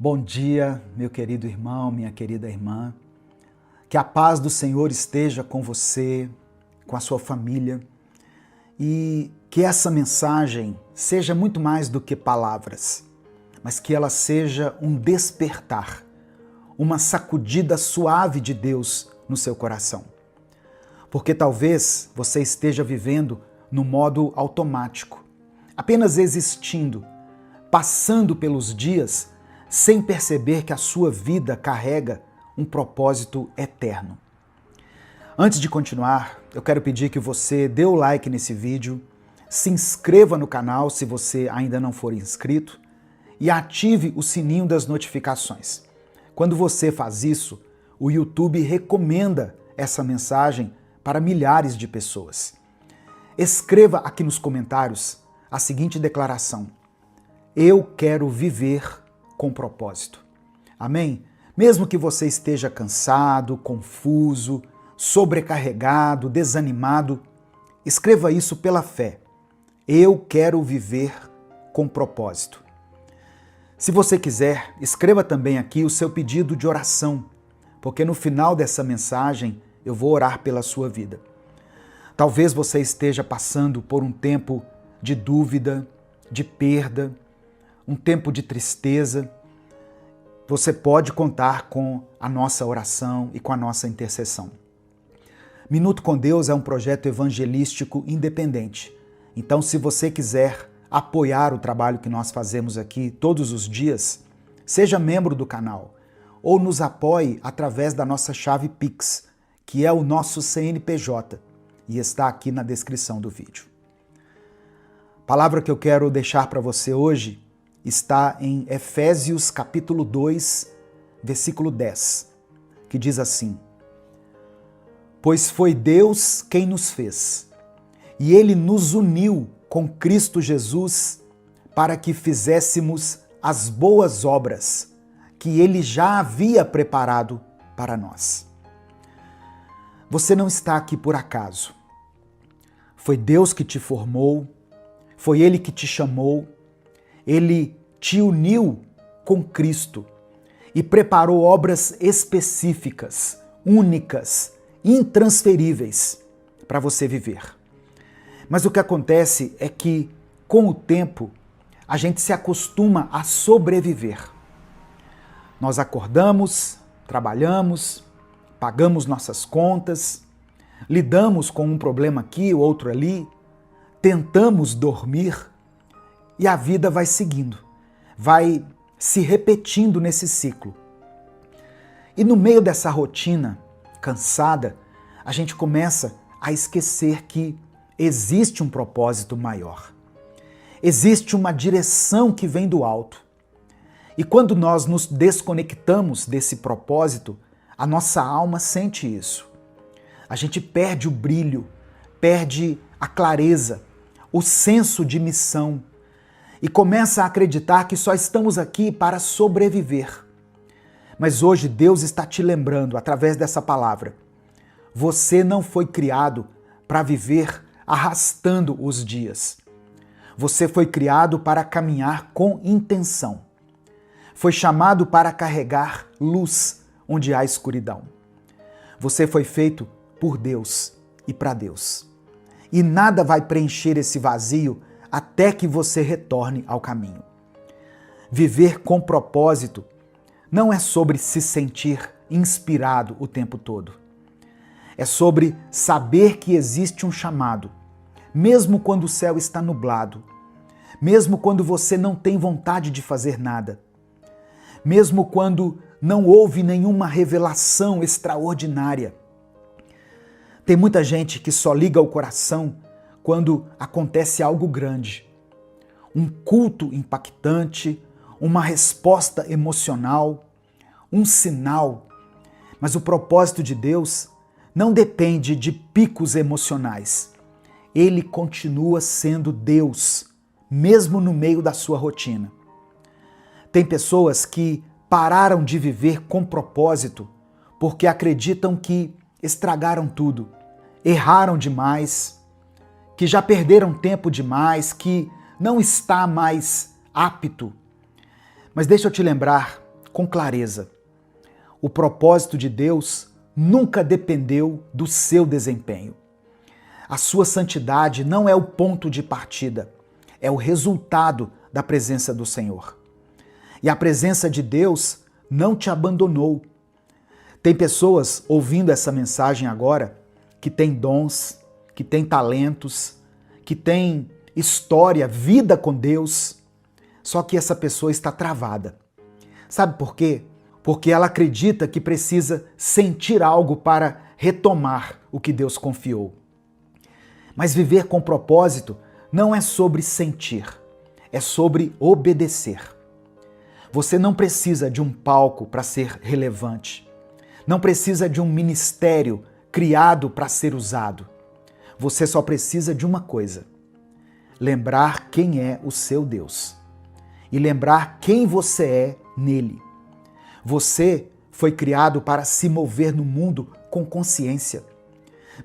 Bom dia, meu querido irmão, minha querida irmã. Que a paz do Senhor esteja com você, com a sua família e que essa mensagem seja muito mais do que palavras, mas que ela seja um despertar, uma sacudida suave de Deus no seu coração. Porque talvez você esteja vivendo no modo automático, apenas existindo, passando pelos dias sem perceber que a sua vida carrega um propósito eterno. Antes de continuar, eu quero pedir que você dê o like nesse vídeo, se inscreva no canal se você ainda não for inscrito e ative o sininho das notificações. Quando você faz isso, o YouTube recomenda essa mensagem para milhares de pessoas. Escreva aqui nos comentários a seguinte declaração: eu quero viver com propósito. Amém? Mesmo que você esteja cansado, confuso, sobrecarregado, desanimado, escreva isso pela fé. Eu quero viver com propósito. Se você quiser, escreva também aqui o seu pedido de oração, porque no final dessa mensagem eu vou orar pela sua vida. Talvez você esteja passando por um tempo de dúvida, de perda, um tempo de tristeza. Você pode contar com a nossa oração e com a nossa intercessão. Minuto com Deus é um projeto evangelístico independente. Então, se você quiser apoiar o trabalho que nós fazemos aqui todos os dias, seja membro do canal ou nos apoie através da nossa chave Pix, que é o nosso CNPJ, e está aqui na descrição do vídeo. A palavra que eu quero deixar para você hoje está em Efésios capítulo 2, versículo 10, que diz assim: pois foi Deus quem nos fez, e Ele nos uniu com Cristo Jesus para que fizéssemos as boas obras que Ele já havia preparado para nós. Você não está aqui por acaso. Foi Deus que te formou, foi Ele que te chamou, Ele te uniu com Cristo e preparou obras específicas, únicas, intransferíveis para você viver. Mas o que acontece é que, com o tempo, a gente se acostuma a sobreviver. Nós acordamos, trabalhamos, pagamos nossas contas, lidamos com um problema aqui, outro ali, tentamos dormir e a vida vai seguindo, vai se repetindo nesse ciclo. E no meio dessa rotina cansada, a gente começa a esquecer que existe um propósito maior. Existe uma direção que vem do alto. E quando nós nos desconectamos desse propósito, a nossa alma sente isso. A gente perde o brilho, perde a clareza, o senso de missão e começa a acreditar que só estamos aqui para sobreviver. Mas hoje Deus está te lembrando, através dessa palavra, você não foi criado para viver arrastando os dias. Você foi criado para caminhar com intenção. Foi chamado para carregar luz onde há escuridão. Você foi feito por Deus e para Deus. E nada vai preencher esse vazio até que você retorne ao caminho. Viver com propósito não é sobre se sentir inspirado o tempo todo. É sobre saber que existe um chamado, mesmo quando o céu está nublado, mesmo quando você não tem vontade de fazer nada, mesmo quando não houve nenhuma revelação extraordinária. Tem muita gente que só liga o coração quando acontece algo grande. Um culto impactante, uma resposta emocional, um sinal. Mas o propósito de Deus não depende de picos emocionais. Ele continua sendo Deus, mesmo no meio da sua rotina. Tem pessoas que pararam de viver com propósito porque acreditam que estragaram tudo, erraram demais, que já perderam tempo demais, que não está mais apto. Mas deixa eu te lembrar com clareza. O propósito de Deus nunca dependeu do seu desempenho. A sua santidade não é o ponto de partida, é o resultado da presença do Senhor. E a presença de Deus não te abandonou. Tem pessoas ouvindo essa mensagem agora que têm dons, que têm talentos, que têm história, vida com Deus, só que essa pessoa está travada. Sabe por quê? Porque ela acredita que precisa sentir algo para retomar o que Deus confiou. Mas viver com propósito não é sobre sentir, é sobre obedecer. Você não precisa de um palco para ser relevante. Não precisa de um ministério criado para ser usado. Você só precisa de uma coisa: lembrar quem é o seu Deus e lembrar quem você é nele. Você foi criado para se mover no mundo com consciência,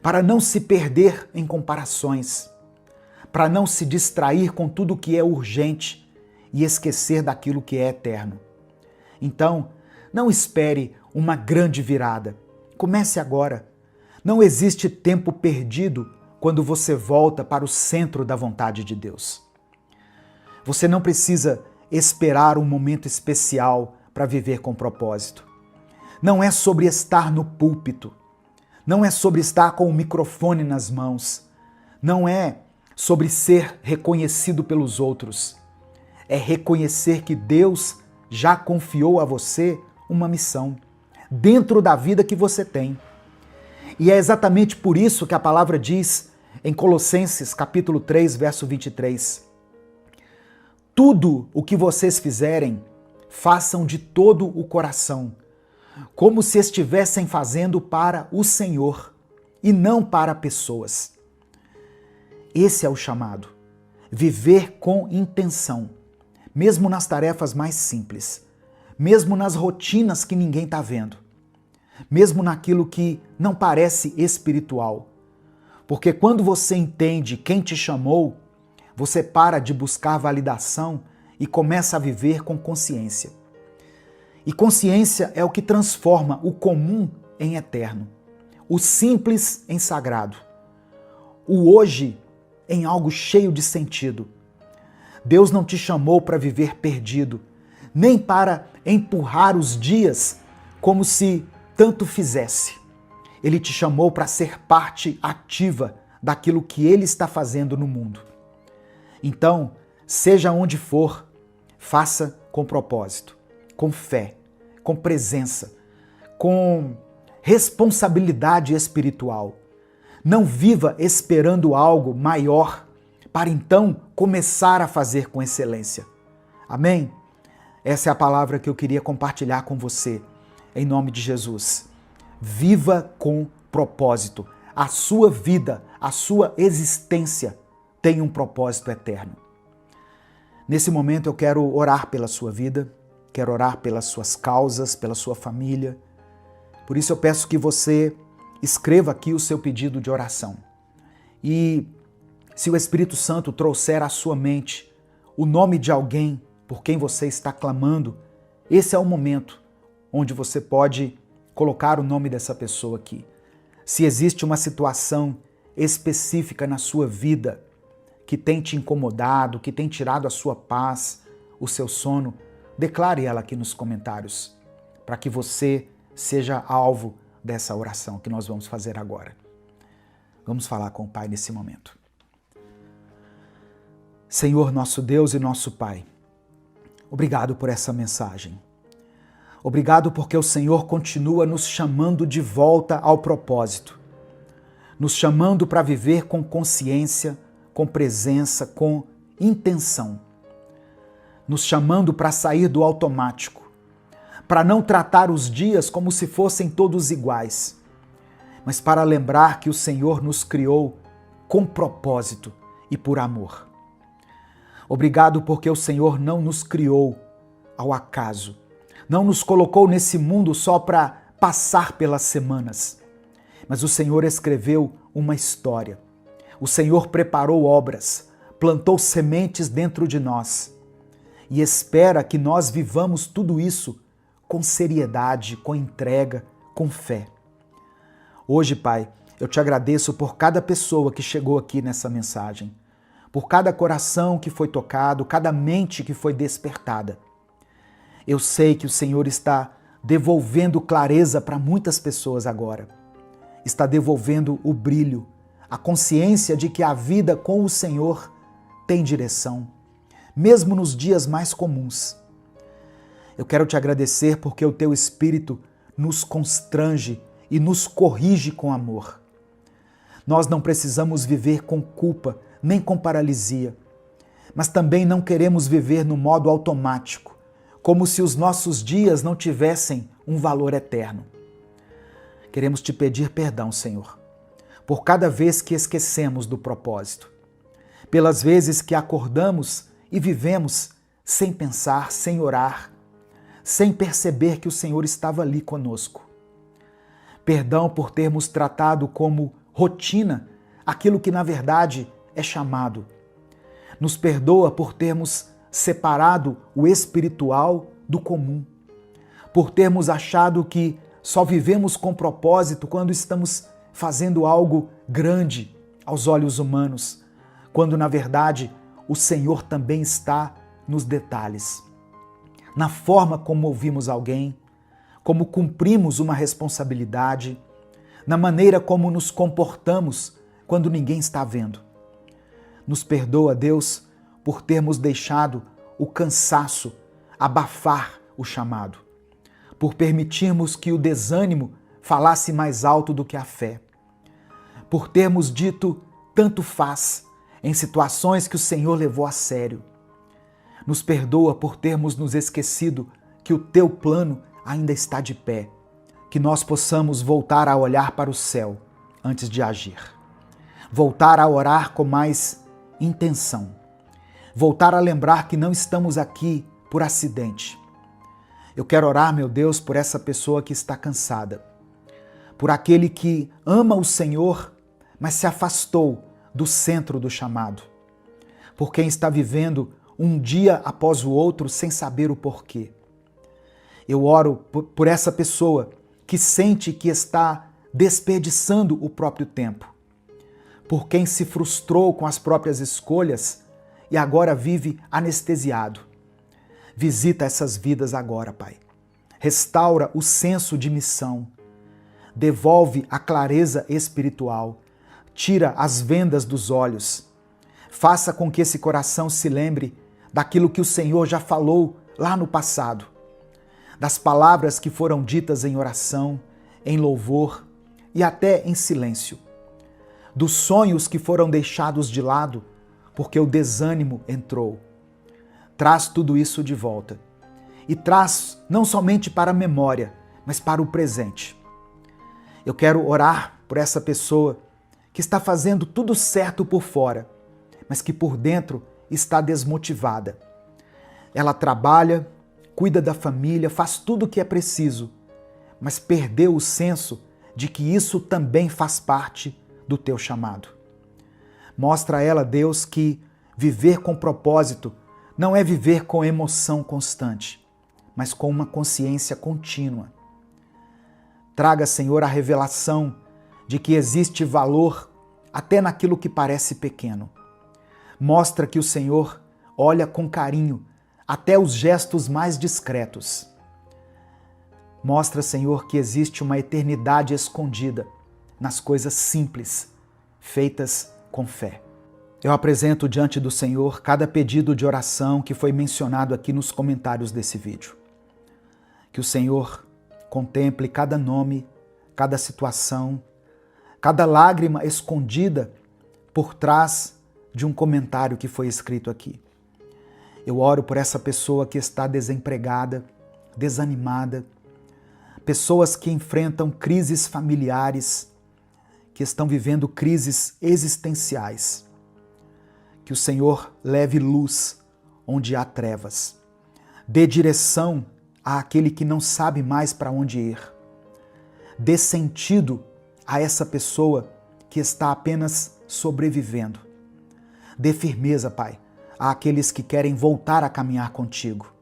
para não se perder em comparações, para não se distrair com tudo que é urgente e esquecer daquilo que é eterno. Então, não espere uma grande virada. Comece agora. Não existe tempo perdido quando você volta para o centro da vontade de Deus. Você não precisa esperar um momento especial para viver com propósito. Não é sobre estar no púlpito. Não é sobre estar com o microfone nas mãos. Não é sobre ser reconhecido pelos outros. É reconhecer que Deus já confiou a você uma missão dentro da vida que você tem. E é exatamente por isso que a palavra diz em Colossenses capítulo 3, verso 23: tudo o que vocês fizerem, façam de todo o coração, como se estivessem fazendo para o Senhor e não para pessoas. Esse é o chamado. Viver com intenção, mesmo nas tarefas mais simples, mesmo nas rotinas que ninguém está vendo, mesmo naquilo que não parece espiritual. Porque quando você entende quem te chamou, você para de buscar validação e começa a viver com consciência. E consciência é o que transforma o comum em eterno, o simples em sagrado, o hoje em algo cheio de sentido. Deus não te chamou para viver perdido, nem para empurrar os dias como se tanto fizesse. Ele te chamou para ser parte ativa daquilo que Ele está fazendo no mundo. Então, seja onde for, faça com propósito, com fé, com presença, com responsabilidade espiritual. Não viva esperando algo maior para então começar a fazer com excelência. Amém? Essa é a palavra que eu queria compartilhar com você, em nome de Jesus. Viva com propósito. A sua vida, a sua existência tem um propósito eterno. Nesse momento eu quero orar pela sua vida, quero orar pelas suas causas, pela sua família. Por isso eu peço que você escreva aqui o seu pedido de oração. E se o Espírito Santo trouxer à sua mente o nome de alguém por quem você está clamando, esse é o momento onde você pode colocar o nome dessa pessoa aqui. Se existe uma situação específica na sua vida que tem te incomodado, que tem tirado a sua paz, o seu sono, declare ela aqui nos comentários, para que você seja alvo dessa oração que nós vamos fazer agora. Vamos falar com o Pai nesse momento. Senhor, nosso Deus e nosso Pai, obrigado por essa mensagem. Obrigado porque o Senhor continua nos chamando de volta ao propósito, nos chamando para viver com consciência, com presença, com intenção, nos chamando para sair do automático, para não tratar os dias como se fossem todos iguais, mas para lembrar que o Senhor nos criou com propósito e por amor. Obrigado porque o Senhor não nos criou ao acaso, não nos colocou nesse mundo só para passar pelas semanas, mas o Senhor escreveu uma história. O Senhor preparou obras, plantou sementes dentro de nós e espera que nós vivamos tudo isso com seriedade, com entrega, com fé. Hoje, Pai, eu te agradeço por cada pessoa que chegou aqui nessa mensagem, por cada coração que foi tocado, cada mente que foi despertada. Eu sei que o Senhor está devolvendo clareza para muitas pessoas agora. Está devolvendo o brilho, a consciência de que a vida com o Senhor tem direção, mesmo nos dias mais comuns. Eu quero te agradecer porque o Teu Espírito nos constrange e nos corrige com amor. Nós não precisamos viver com culpa, nem com paralisia, mas também não queremos viver no modo automático, como se os nossos dias não tivessem um valor eterno. Queremos te pedir perdão, Senhor, por cada vez que esquecemos do propósito, pelas vezes que acordamos e vivemos sem pensar, sem orar, sem perceber que o Senhor estava ali conosco. Perdão por termos tratado como rotina aquilo que na verdade é chamado. Nos perdoa por termos separado o espiritual do comum, por termos achado que só vivemos com propósito quando estamos fazendo algo grande aos olhos humanos, quando na verdade o Senhor também está nos detalhes, na forma como ouvimos alguém, como cumprimos uma responsabilidade, na maneira como nos comportamos quando ninguém está vendo. Nos perdoa, Deus, por termos deixado o cansaço abafar o chamado, por permitirmos que o desânimo falasse mais alto do que a fé, por termos dito tanto faz em situações que o Senhor levou a sério. Nos perdoa por termos nos esquecido que o Teu plano ainda está de pé, que nós possamos voltar a olhar para o céu antes de agir, voltar a orar com mais intenção, voltar a lembrar que não estamos aqui por acidente. Eu quero orar, meu Deus, por essa pessoa que está cansada, por aquele que ama o Senhor, mas se afastou do centro do chamado, por quem está vivendo um dia após o outro sem saber o porquê. Eu oro por essa pessoa que sente que está desperdiçando o próprio tempo, por quem se frustrou com as próprias escolhas e agora vive anestesiado. Visita essas vidas agora, Pai. Restaura o senso de missão. Devolve a clareza espiritual. Tira as vendas dos olhos. Faça com que esse coração se lembre daquilo que o Senhor já falou lá no passado, das palavras que foram ditas em oração, em louvor e até em silêncio, dos sonhos que foram deixados de lado porque o desânimo entrou. Traz tudo isso de volta e traz não somente para a memória, mas para o presente. Eu quero orar por essa pessoa que está fazendo tudo certo por fora, mas que por dentro está desmotivada. Ela trabalha, cuida da família, faz tudo o que é preciso, mas perdeu o senso de que isso também faz parte do teu chamado. Mostra a ela, Deus, que viver com propósito não é viver com emoção constante, mas com uma consciência contínua. Traga, Senhor, a revelação de que existe valor até naquilo que parece pequeno. Mostra que o Senhor olha com carinho até os gestos mais discretos. Mostra, Senhor, que existe uma eternidade escondida nas coisas simples, feitas com fé. Eu apresento diante do Senhor cada pedido de oração que foi mencionado aqui nos comentários desse vídeo. Que o Senhor contemple cada nome, cada situação, cada lágrima escondida por trás de um comentário que foi escrito aqui. Eu oro por essa pessoa que está desempregada, desanimada, pessoas que enfrentam crises familiares, que estão vivendo crises existenciais. Que o Senhor leve luz onde há trevas, dê direção àquele que não sabe mais para onde ir, dê sentido a essa pessoa que está apenas sobrevivendo. Dê firmeza, Pai, àqueles que querem voltar a caminhar contigo.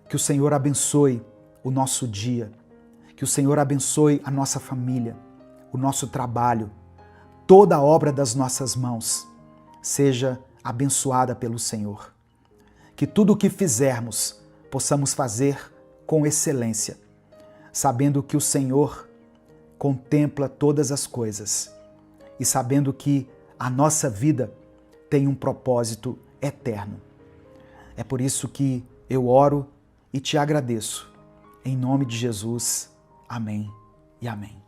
Que o Senhor abençoe o nosso dia, que o Senhor abençoe a nossa família, o nosso trabalho, toda a obra das nossas mãos seja abençoada pelo Senhor. Que tudo o que fizermos possamos fazer com excelência, sabendo que o Senhor contempla todas as coisas e sabendo que a nossa vida tem um propósito eterno. É por isso que eu oro e te agradeço. Em nome de Jesus, amém e amém.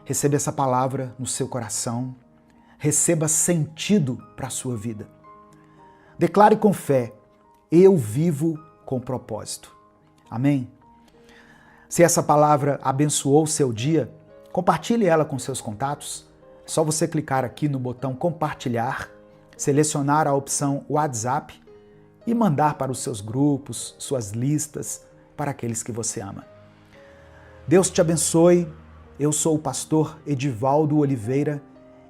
Receba essa palavra no seu coração, receba sentido para a sua vida. Declare com fé, eu vivo com propósito. Amém? Se essa palavra abençoou o seu dia, compartilhe ela com seus contatos. É só você clicar aqui no botão compartilhar, selecionar a opção WhatsApp e mandar para os seus grupos, suas listas, para aqueles que você ama. Deus te abençoe. Eu sou o pastor Edivaldo Oliveira.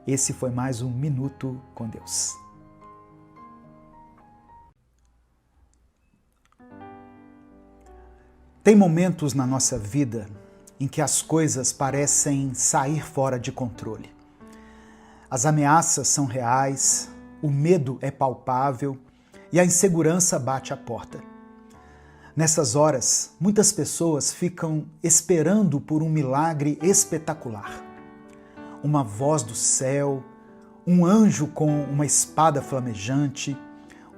Esse foi mais um Minuto com Deus. Tem momentos na nossa vida em que as coisas parecem sair fora de controle. As ameaças são reais, o medo é palpável e a insegurança bate à porta. Nessas horas, muitas pessoas ficam esperando por um milagre espetacular. Uma voz do céu, um anjo com uma espada flamejante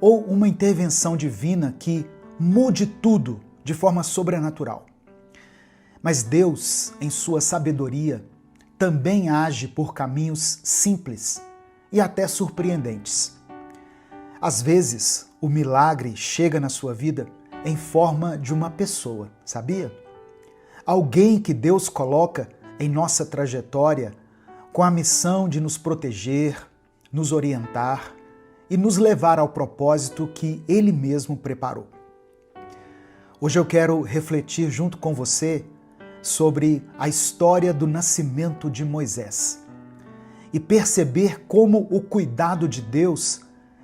ou uma intervenção divina que mude tudo de forma sobrenatural. Mas Deus, em sua sabedoria, também age por caminhos simples e até surpreendentes. Às vezes, o milagre chega na sua vida em forma de uma pessoa, sabia? Alguém que Deus coloca em nossa trajetória com a missão de nos proteger, nos orientar e nos levar ao propósito que Ele mesmo preparou. Hoje eu quero refletir junto com você sobre a história do nascimento de Moisés e perceber como o cuidado de Deus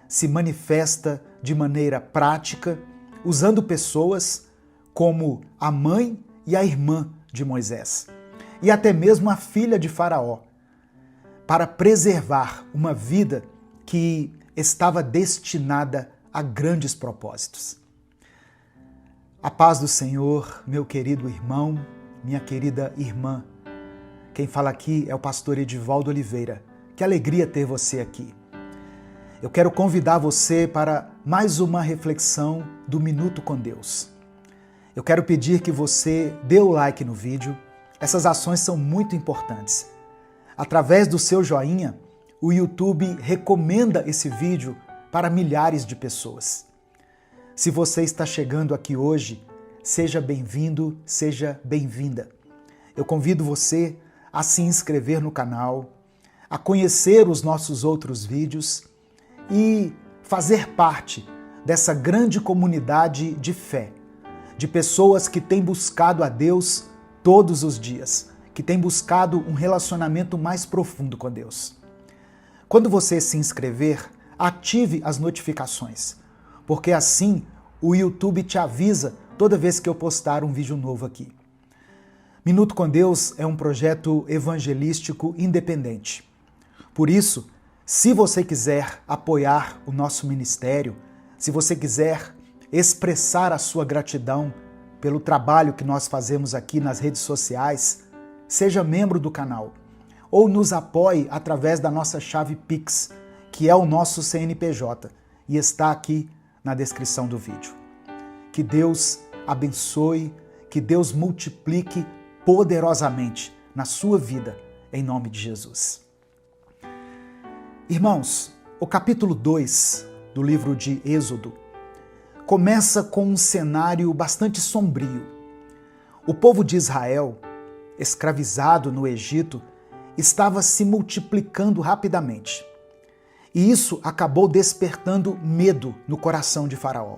se manifesta de maneira prática, usando pessoas como a mãe e a irmã de Moisés, e até mesmo a filha de Faraó, para preservar uma vida que estava destinada a grandes propósitos. A paz do Senhor, meu querido irmão, minha querida irmã. Quem fala aqui é o pastor Edivaldo Oliveira. Que alegria ter você aqui. Eu quero convidar você para mais uma reflexão do Minuto com Deus. Eu quero pedir que você dê o like no vídeo. Essas ações são muito importantes. Através do seu joinha, o YouTube recomenda esse vídeo para milhares de pessoas. Se você está chegando aqui hoje, seja bem-vindo, seja bem-vinda. Eu convido você a se inscrever no canal, a conhecer os nossos outros vídeos e fazer parte dessa grande comunidade de fé, de pessoas que têm buscado a Deus todos os dias, que têm buscado um relacionamento mais profundo com Deus. Quando você se inscrever, ative as notificações, porque assim o YouTube te avisa toda vez que eu postar um vídeo novo aqui. Minuto com Deus é um projeto evangelístico independente. Por isso, se você quiser apoiar o nosso ministério, se você quiser expressar a sua gratidão pelo trabalho que nós fazemos aqui nas redes sociais, seja membro do canal ou nos apoie através da nossa chave Pix, que é o nosso CNPJ e está aqui na descrição do vídeo. Que Deus abençoe, que Deus multiplique poderosamente na sua vida, em nome de Jesus. Irmãos, o capítulo 2 do livro de Êxodo começa com um cenário bastante sombrio. O povo de Israel, escravizado no Egito, estava se multiplicando rapidamente. E isso acabou despertando medo no coração de Faraó.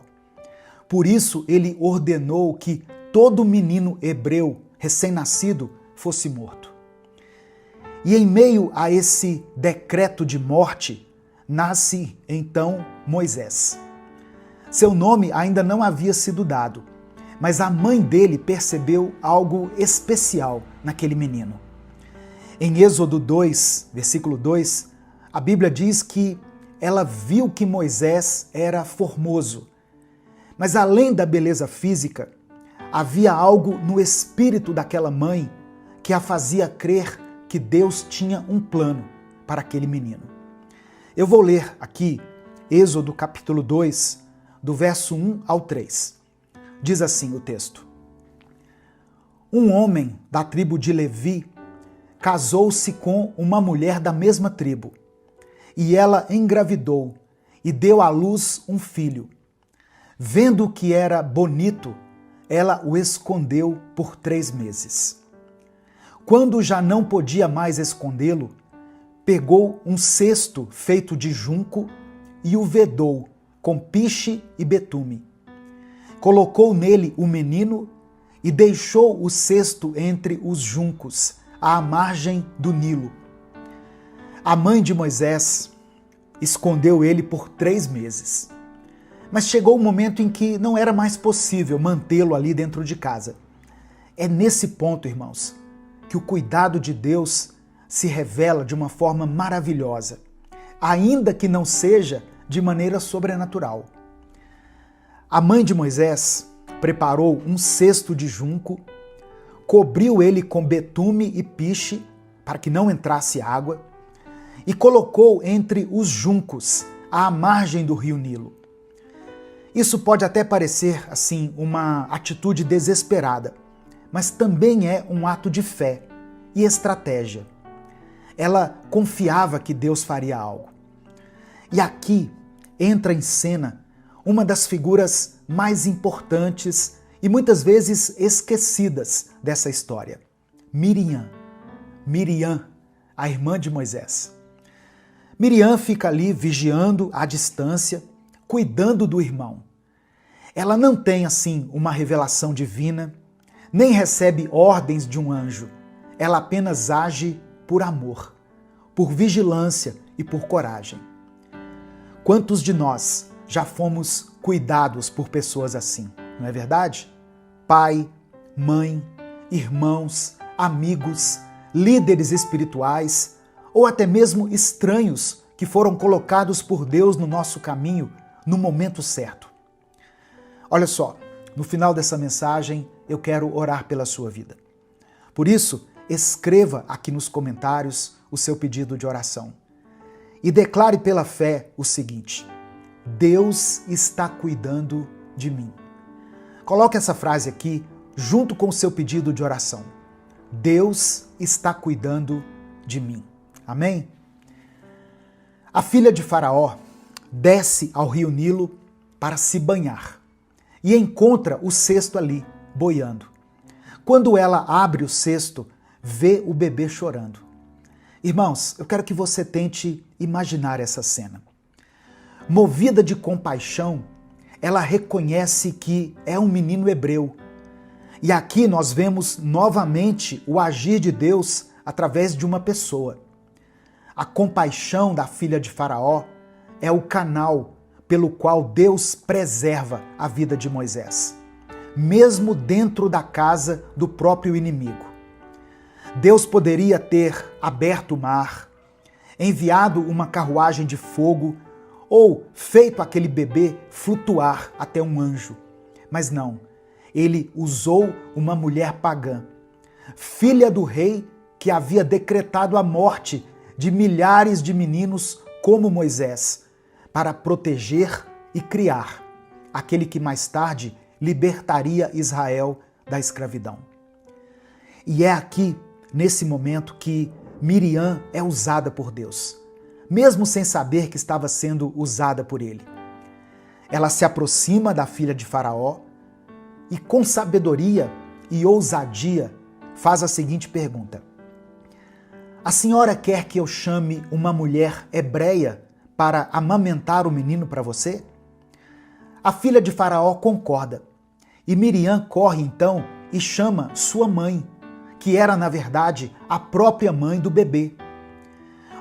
Por isso, ele ordenou que todo menino hebreu recém-nascido fosse morto. E em meio a esse decreto de morte, nasce então Moisés. Seu nome ainda não havia sido dado, mas a mãe dele percebeu algo especial naquele menino. Em Êxodo 2, versículo 2, a Bíblia diz que ela viu que Moisés era formoso, mas além da beleza física, havia algo no espírito daquela mãe que a fazia crer que Deus tinha um plano para aquele menino. Eu vou ler aqui Êxodo capítulo 2, do verso 1 ao 3. Diz assim o texto: Um homem da tribo de Levi casou-se com uma mulher da mesma tribo, e ela engravidou e deu à luz um filho. Vendo que era bonito, ela o escondeu por 3 meses. Quando já não podia mais escondê-lo, pegou um cesto feito de junco e o vedou com piche e betume. Colocou nele o menino e deixou o cesto entre os juncos, à margem do Nilo. A mãe de Moisés escondeu ele por 3 meses. Mas chegou o momento em que não era mais possível mantê-lo ali dentro de casa. É nesse ponto, irmãos, que o cuidado de Deus se revela de uma forma maravilhosa, ainda que não seja de maneira sobrenatural. A mãe de Moisés preparou um cesto de junco, cobriu ele com betume e piche para que não entrasse água e colocou entre os juncos à margem do rio Nilo. Isso pode até parecer, assim, uma atitude desesperada, mas também é um ato de fé e estratégia. Ela confiava que Deus faria algo. E aqui entra em cena uma das figuras mais importantes e muitas vezes esquecidas dessa história: Miriam. Miriam, a irmã de Moisés. Miriam fica ali vigiando à distância, cuidando do irmão. Ela não tem, assim, uma revelação divina, nem recebe ordens de um anjo. Ela apenas age por amor, por vigilância e por coragem. Quantos de nós já fomos cuidados por pessoas assim, não é verdade? Pai, mãe, irmãos, amigos, líderes espirituais ou até mesmo estranhos que foram colocados por Deus no nosso caminho no momento certo. Olha só, no final dessa mensagem eu quero orar pela sua vida. Por isso, escreva aqui nos comentários o seu pedido de oração e declare pela fé o seguinte: Deus está cuidando de mim. Coloque essa frase aqui junto com o seu pedido de oração. Deus está cuidando de mim. Amém? A filha de Faraó desce ao rio Nilo para se banhar e encontra o cesto ali, boiando. Quando ela abre o cesto, vê o bebê chorando. Irmãos, eu quero que você tente imaginar essa cena. Movida de compaixão, ela reconhece que é um menino hebreu. E aqui nós vemos novamente o agir de Deus através de uma pessoa. A compaixão da filha de Faraó é o canal pelo qual Deus preserva a vida de Moisés, mesmo dentro da casa do próprio inimigo. Deus poderia ter aberto o mar, enviado uma carruagem de fogo ou feito aquele bebê flutuar até um anjo. Mas não, ele usou uma mulher pagã, filha do rei que havia decretado a morte de milhares de meninos como Moisés, para proteger e criar aquele que mais tarde libertaria Israel da escravidão. E é aqui, nesse momento, que Miriam é usada por Deus, mesmo sem saber que estava sendo usada por ele. Ela se aproxima da filha de Faraó e, com sabedoria e ousadia, faz a seguinte pergunta: A senhora quer que eu chame uma mulher hebreia para amamentar o menino para você? A filha de Faraó concorda e Miriam corre então e chama sua mãe, que era na verdade a própria mãe do bebê.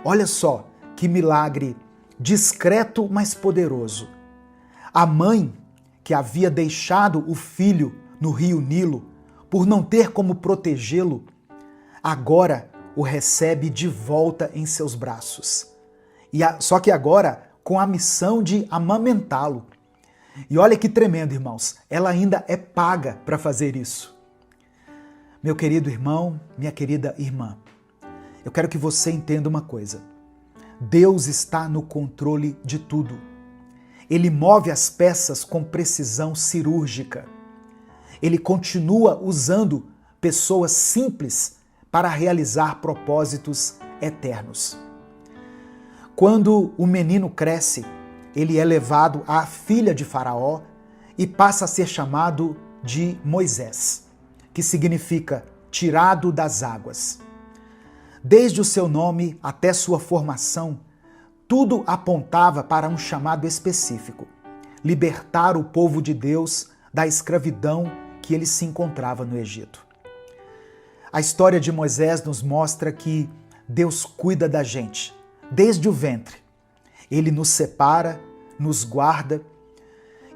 Olha só que milagre discreto, mas poderoso. A mãe, que havia deixado o filho no rio Nilo, por não ter como protegê-lo, agora o recebe de volta em seus braços. Só que agora com a missão de amamentá-lo. E olha que tremendo, irmãos, ela ainda é paga para fazer isso. Meu querido irmão, minha querida irmã, eu quero que você entenda uma coisa. Deus está no controle de tudo. Ele move as peças com precisão cirúrgica. Ele continua usando pessoas simples para realizar propósitos eternos. Quando o menino cresce, ele é levado à filha de Faraó e passa a ser chamado de Moisés, que significa tirado das águas. Desde o seu nome até sua formação, tudo apontava para um chamado específico: libertar o povo de Deus da escravidão que ele se encontrava no Egito. A história de Moisés nos mostra que Deus cuida da gente desde o ventre. Ele nos separa, nos guarda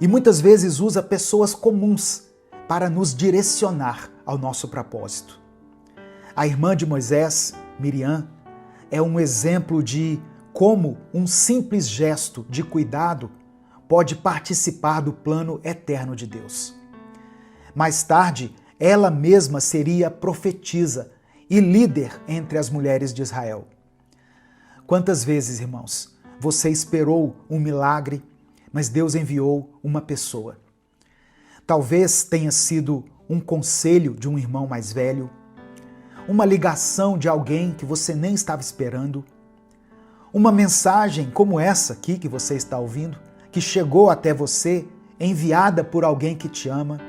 e muitas vezes usa pessoas comuns para nos direcionar ao nosso propósito. A irmã de Moisés, Miriam, é um exemplo de como um simples gesto de cuidado pode participar do plano eterno de Deus. Mais tarde, ela mesma seria profetisa e líder entre as mulheres de Israel. Quantas vezes, irmãos, você esperou um milagre, mas Deus enviou uma pessoa? Talvez tenha sido um conselho de um irmão mais velho, uma ligação de alguém que você nem estava esperando, uma mensagem como essa aqui que você está ouvindo, que chegou até você, enviada por alguém que te ama,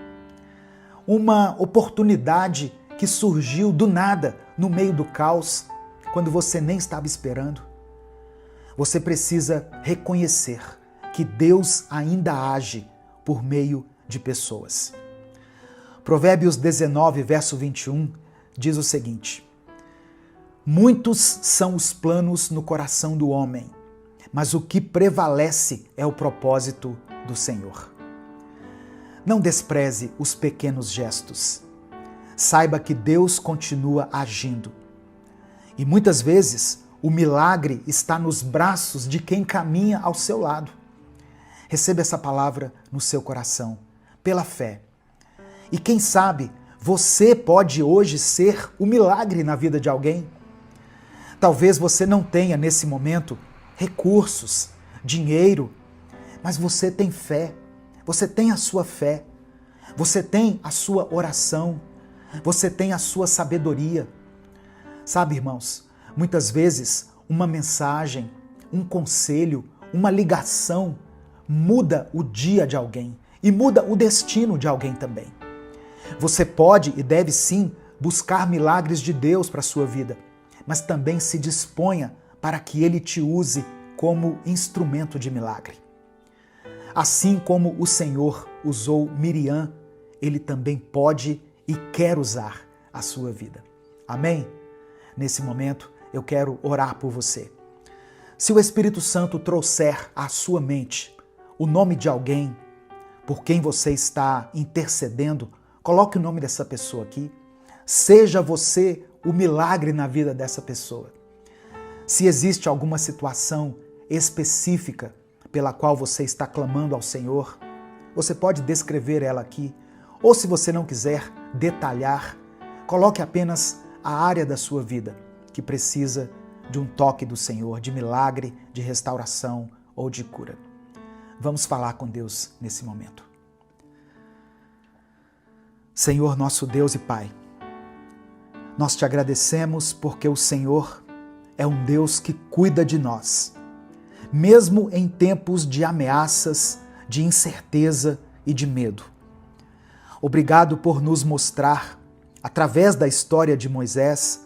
uma oportunidade que surgiu do nada, no meio do caos, quando você nem estava esperando. Você precisa reconhecer que Deus ainda age por meio de pessoas. Provérbios 19, verso 21, diz o seguinte: muitos são os planos no coração do homem, mas o que prevalece é o propósito do Senhor. Não despreze os pequenos gestos. Saiba que Deus continua agindo. E muitas vezes o milagre está nos braços de quem caminha ao seu lado. Receba essa palavra no seu coração, pela fé. E quem sabe, você pode hoje ser o milagre na vida de alguém. Talvez você não tenha nesse momento recursos, dinheiro, mas você tem fé, você tem a sua fé, você tem a sua oração, você tem a sua sabedoria. Sabe, irmãos, muitas vezes uma mensagem, um conselho, uma ligação muda o dia de alguém e muda o destino de alguém também. Você pode e deve sim buscar milagres de Deus para a sua vida, mas também se disponha para que Ele te use como instrumento de milagre. Assim como o Senhor usou Miriam, Ele também pode e quer usar a sua vida. Amém? Nesse momento, eu quero orar por você. Se o Espírito Santo trouxer à sua mente o nome de alguém por quem você está intercedendo, coloque o nome dessa pessoa aqui. Seja você o milagre na vida dessa pessoa. Se existe alguma situação específica pela qual você está clamando ao Senhor, você pode descrever ela aqui, ou se você não quiser detalhar, coloque apenas a área da sua vida que precisa de um toque do Senhor, de milagre, de restauração ou de cura. Vamos falar com Deus nesse momento. Senhor, nosso Deus e Pai, nós te agradecemos porque o Senhor é um Deus que cuida de nós, mesmo em tempos de ameaças, de incerteza e de medo. Obrigado por nos mostrar, através da história de Moisés,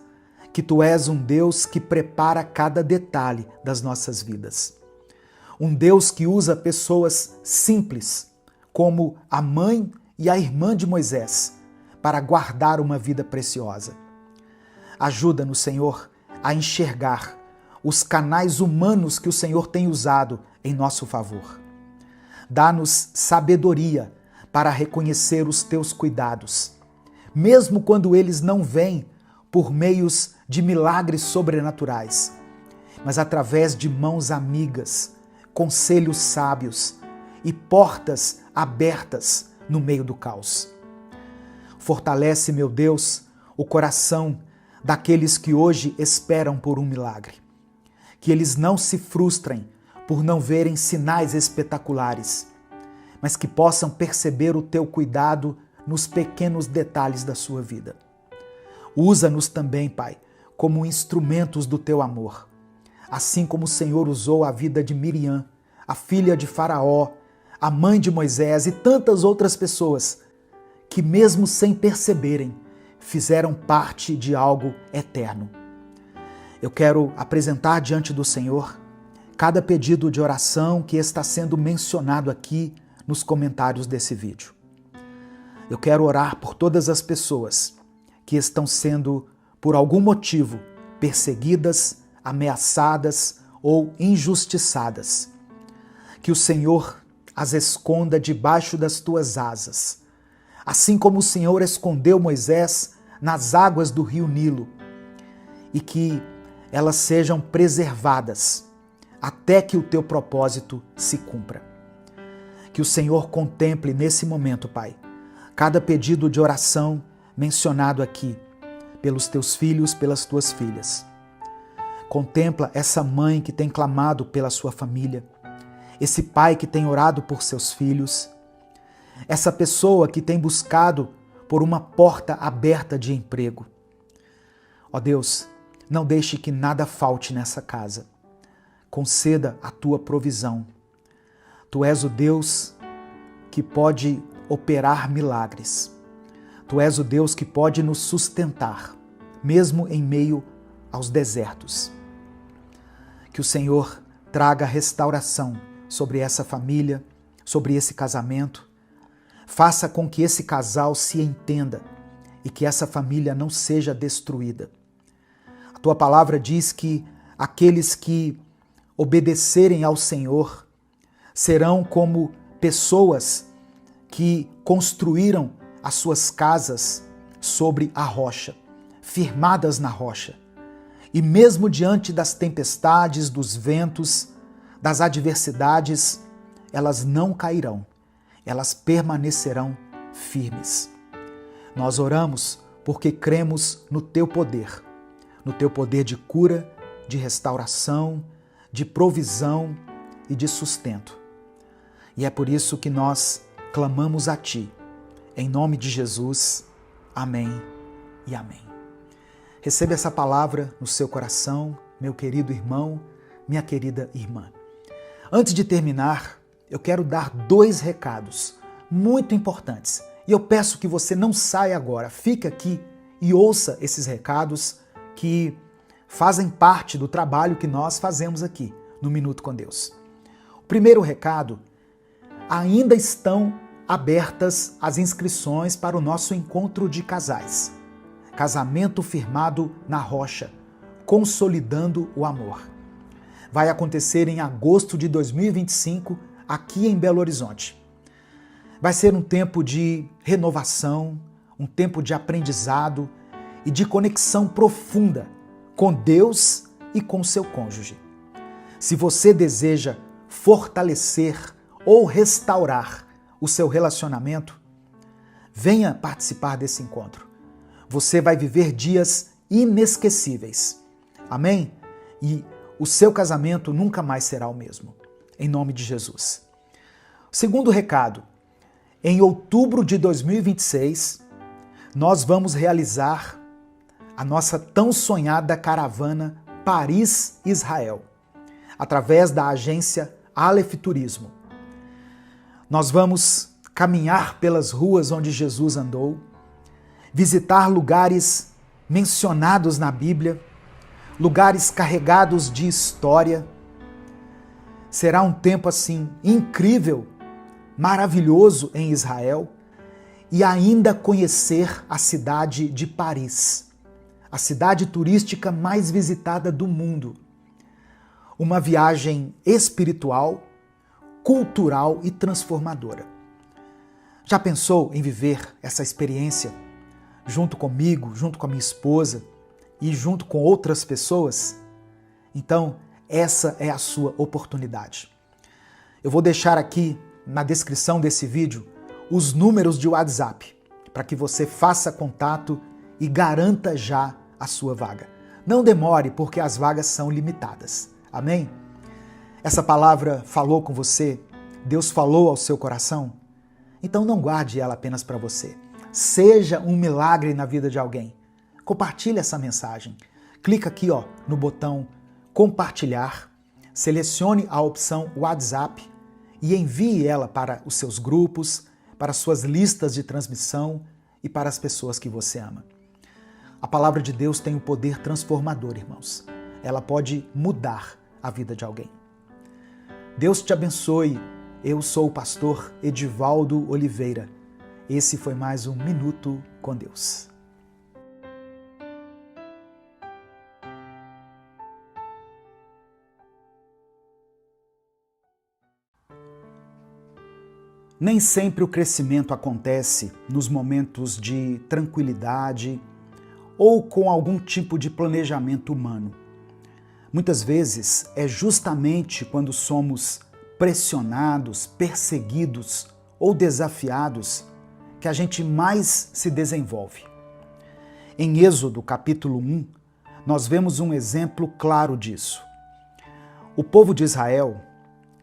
que Tu és um Deus que prepara cada detalhe das nossas vidas. Um Deus que usa pessoas simples, como a mãe e a irmã de Moisés, para guardar uma vida preciosa. Ajuda-nos, Senhor, a enxergar os canais humanos que o Senhor tem usado em nosso favor. Dá-nos sabedoria para reconhecer os teus cuidados, mesmo quando eles não vêm por meios de milagres sobrenaturais, mas através de mãos amigas, conselhos sábios e portas abertas no meio do caos. Fortalece, meu Deus, o coração daqueles que hoje esperam por um milagre. Que eles não se frustrem por não verem sinais espetaculares, mas que possam perceber o teu cuidado nos pequenos detalhes da sua vida. Usa-nos também, Pai, como instrumentos do teu amor, assim como o Senhor usou a vida de Miriam, a filha de Faraó, a mãe de Moisés e tantas outras pessoas que, mesmo sem perceberem, fizeram parte de algo eterno. Eu quero apresentar diante do Senhor cada pedido de oração que está sendo mencionado aqui nos comentários desse vídeo. Eu quero orar por todas as pessoas que estão sendo, por algum motivo, perseguidas, ameaçadas ou injustiçadas. Que o Senhor as esconda debaixo das tuas asas, assim como o Senhor escondeu Moisés nas águas do rio Nilo, e que elas sejam preservadas até que o teu propósito se cumpra. Que o Senhor contemple nesse momento, Pai, cada pedido de oração mencionado aqui pelos teus filhos, pelas tuas filhas. Contempla essa mãe que tem clamado pela sua família, esse pai que tem orado por seus filhos, essa pessoa que tem buscado por uma porta aberta de emprego. Ó Deus, não deixe que nada falte nessa casa. Conceda a tua provisão. Tu és o Deus que pode operar milagres. Tu és o Deus que pode nos sustentar, mesmo em meio aos desertos. Que o Senhor traga restauração sobre essa família, sobre esse casamento. Faça com que esse casal se entenda e que essa família não seja destruída. A tua palavra diz que aqueles que obedecerem ao Senhor serão como pessoas que construíram as suas casas sobre a rocha, firmadas na rocha. E mesmo diante das tempestades, dos ventos, das adversidades, elas não cairão, elas permanecerão firmes. Nós oramos porque cremos no teu poder de cura, de restauração, de provisão e de sustento. E é por isso que nós clamamos a ti. Em nome de Jesus, amém e amém. Receba essa palavra no seu coração, meu querido irmão, minha querida irmã. Antes de terminar, eu quero dar 2 recados muito importantes. E eu peço que você não saia agora, fique aqui e ouça esses recados que fazem parte do trabalho que nós fazemos aqui no Minuto com Deus. O primeiro recado: ainda estão abertas as inscrições para o nosso encontro de casais. Casamento firmado na rocha, consolidando o amor. Vai acontecer em agosto de 2025, aqui em Belo Horizonte. Vai ser um tempo de renovação, um tempo de aprendizado e de conexão profunda com Deus e com seu cônjuge. Se você deseja fortalecer ou restaurar o seu relacionamento, venha participar desse encontro. Você vai viver dias inesquecíveis. Amém? E o seu casamento nunca mais será o mesmo. Em nome de Jesus. Segundo recado: em outubro de 2026, nós vamos realizar a nossa tão sonhada caravana Paris-Israel, através da agência Aleph Turismo. Nós vamos caminhar pelas ruas onde Jesus andou, visitar lugares mencionados na Bíblia, lugares carregados de história. Será um tempo assim incrível, maravilhoso em Israel, e ainda conhecer a cidade de Paris, a cidade turística mais visitada do mundo. Uma viagem espiritual, cultural e transformadora. Já pensou em viver essa experiência junto comigo, junto com a minha esposa e junto com outras pessoas? Então, essa é a sua oportunidade. Eu vou deixar aqui na descrição desse vídeo os números de WhatsApp para que você faça contato e garanta já a sua vaga. Não demore, porque as vagas são limitadas. Amém? Essa palavra falou com você? Deus falou ao seu coração? Então não guarde ela apenas para você. Seja um milagre na vida de alguém. Compartilhe essa mensagem. Clica aqui no botão compartilhar, selecione a opção WhatsApp e envie ela para os seus grupos, para as suas listas de transmissão e para as pessoas que você ama. A palavra de Deus tem um poder transformador, irmãos. Ela pode mudar a vida de alguém. Deus te abençoe. Eu sou o pastor Edivaldo Oliveira. Esse foi mais um Minuto com Deus. Nem sempre o crescimento acontece nos momentos de tranquilidade ou com algum tipo de planejamento humano. Muitas vezes é justamente quando somos pressionados, perseguidos ou desafiados que a gente mais se desenvolve. Em Êxodo capítulo 1, nós vemos um exemplo claro disso. O povo de Israel,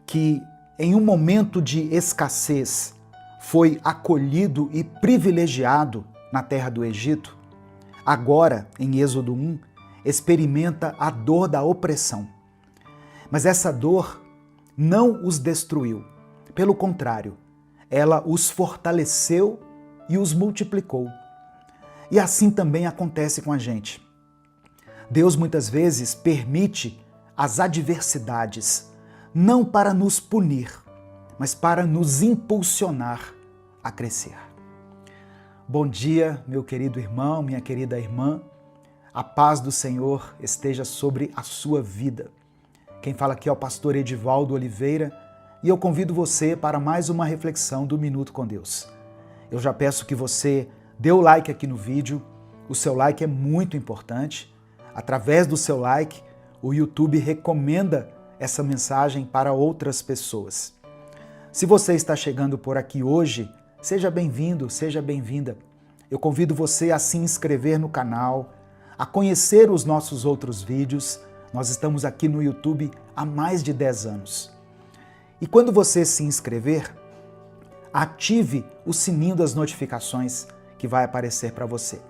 que em um momento de escassez foi acolhido e privilegiado na terra do Egito, agora, em Êxodo 1, experimenta a dor da opressão. Mas essa dor não os destruiu. Pelo contrário, ela os fortaleceu e os multiplicou. E assim também acontece com a gente. Deus muitas vezes permite as adversidades, não para nos punir, mas para nos impulsionar a crescer. Bom dia, meu querido irmão, minha querida irmã. A paz do Senhor esteja sobre a sua vida. Quem fala aqui é o pastor Edivaldo Oliveira e eu convido você para mais uma reflexão do Minuto com Deus. Eu já peço que você dê o like aqui no vídeo. O seu like é muito importante. Através do seu like, o YouTube recomenda essa mensagem para outras pessoas. Se você está chegando por aqui hoje, seja bem-vindo, seja bem-vinda. Eu convido você a se inscrever no canal, a conhecer os nossos outros vídeos. Nós estamos aqui no YouTube há mais de 10 anos. E quando você se inscrever, ative o sininho das notificações que vai aparecer para você.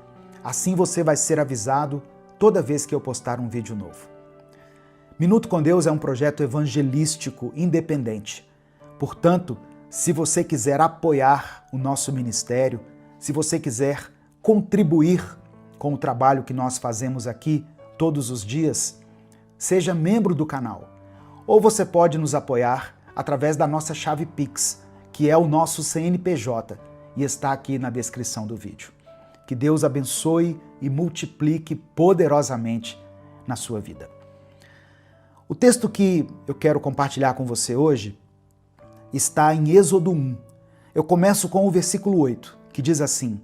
Assim você vai ser avisado toda vez que eu postar um vídeo novo. Minuto com Deus é um projeto evangelístico independente. Portanto, se você quiser apoiar o nosso ministério, se você quiser contribuir com o trabalho que nós fazemos aqui todos os dias, seja membro do canal. Ou você pode nos apoiar através da nossa chave Pix, que é o nosso CNPJ, e está aqui na descrição do vídeo. Que Deus abençoe e multiplique poderosamente na sua vida. O texto que eu quero compartilhar com você hoje está em Êxodo 1. Eu começo com o versículo 8, que diz assim: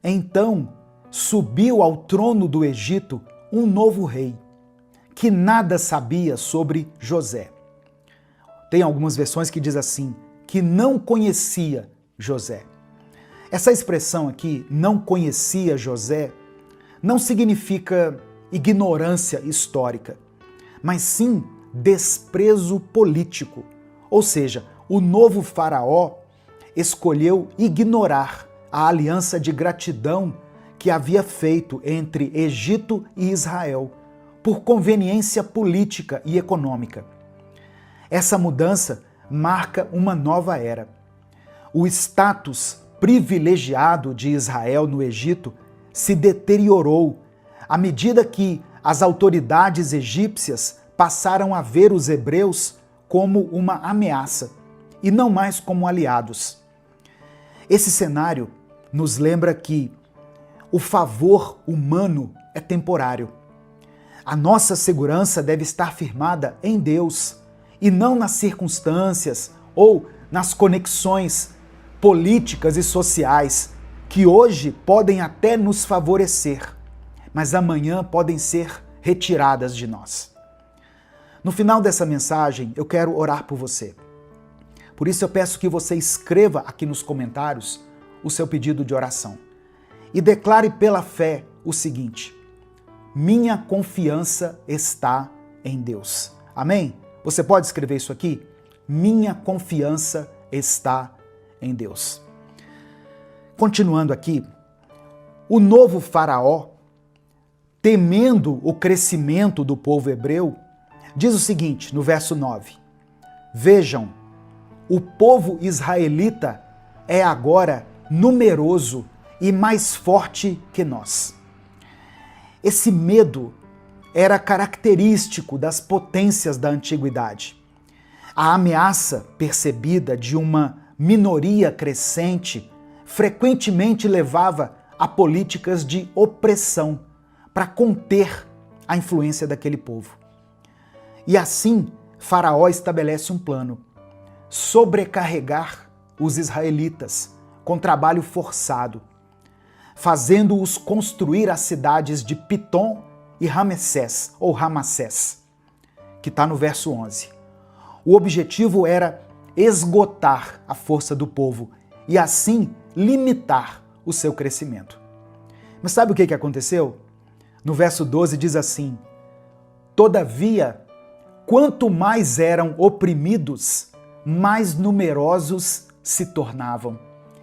Então subiu ao trono do Egito um novo rei, que nada sabia sobre José. Tem algumas versões que diz assim, que não conhecia José. Essa expressão aqui, não conhecia José, não significa ignorância histórica, mas sim desprezo político. Ou seja, o novo faraó escolheu ignorar a aliança de gratidão que havia feito entre Egito e Israel, por conveniência política e econômica. Essa mudança marca uma nova era. O status privilegiado de Israel no Egito se deteriorou à medida que as autoridades egípcias passaram a ver os hebreus como uma ameaça e não mais como aliados. Esse cenário nos lembra que o favor humano é temporário. A nossa segurança deve estar firmada em Deus e não nas circunstâncias ou nas conexões políticas e sociais que hoje podem até nos favorecer, mas amanhã podem ser retiradas de nós. No final dessa mensagem, eu quero orar por você. Por isso eu peço que você escreva aqui nos comentários o seu pedido de oração e declare pela fé o seguinte: minha confiança está em Deus. Amém? Você pode escrever isso aqui? Minha confiança está em Deus. Continuando aqui, o novo faraó, temendo o crescimento do povo hebreu, diz o seguinte no verso 9: vejam, o povo israelita é agora numeroso e mais forte que nós. Esse medo era característico das potências da antiguidade. A ameaça percebida de uma minoria crescente frequentemente levava a políticas de opressão para conter a influência daquele povo. E assim, Faraó estabelece um plano: sobrecarregar os israelitas com trabalho forçado, fazendo-os construir as cidades de Pitom e Ramessés, ou Ramassés, que está no verso 11. O objetivo era esgotar a força do povo e assim limitar o seu crescimento. Mas sabe o que aconteceu? No verso 12 diz assim: todavia, quanto mais eram oprimidos, mais numerosos se tornavam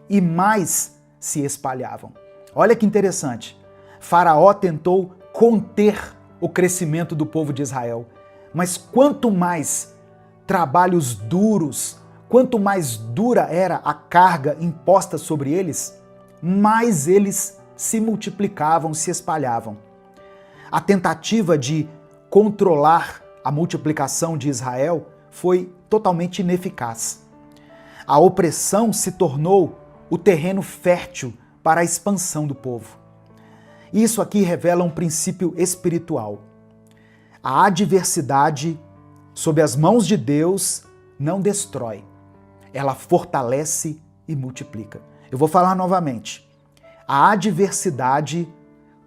e mais se espalhavam. Olha que interessante. Faraó tentou conter o crescimento do povo de Israel, mas quanto mais trabalhos duros, quanto mais dura era a carga imposta sobre eles, mais eles se multiplicavam, se espalhavam. A tentativa de controlar a multiplicação de Israel foi totalmente ineficaz. A opressão se tornou o terreno fértil para a expansão do povo. Isso aqui revela um princípio espiritual. A adversidade sob as mãos de Deus não destrói, ela fortalece e multiplica. Eu vou falar novamente. A adversidade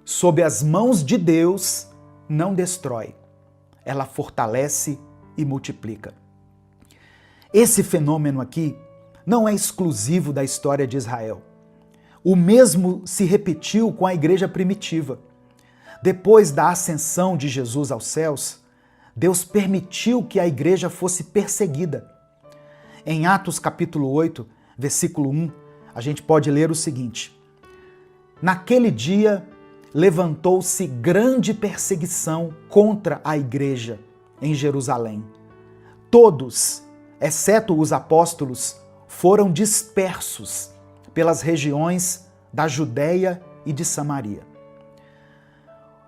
sob as mãos de Deus não destrói, ela fortalece e multiplica. Esse fenômeno aqui não é exclusivo da história de Israel. O mesmo se repetiu com a igreja primitiva. Depois da ascensão de Jesus aos céus, Deus permitiu que a igreja fosse perseguida. Em Atos capítulo 8, versículo 1, a gente pode ler o seguinte: naquele dia levantou-se grande perseguição contra a igreja em Jerusalém. Todos, exceto os apóstolos, foram dispersos pelas regiões da Judéia e de Samaria.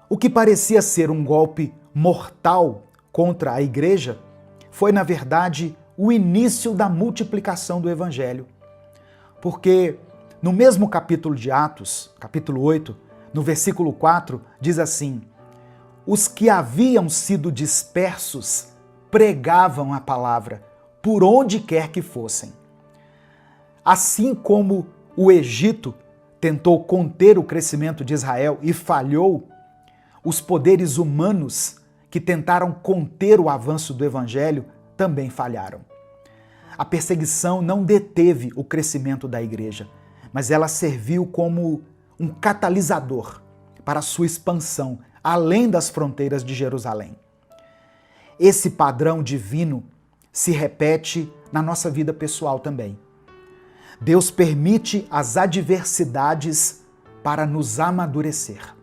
O que parecia ser um golpe mortal contra a igreja foi, na verdade, o início da multiplicação do evangelho. Porque no mesmo capítulo de Atos, capítulo 8, no versículo 4, diz assim: os que haviam sido dispersos pregavam a palavra por onde quer que fossem. Assim como o Egito tentou conter o crescimento de Israel e falhou, os poderes humanos que tentaram conter o avanço do evangelho também falharam. A perseguição não deteve o crescimento da igreja, mas ela serviu como um catalisador para a sua expansão além das fronteiras de Jerusalém. Esse padrão divino se repete na nossa vida pessoal também. Deus permite as adversidades para nos amadurecer.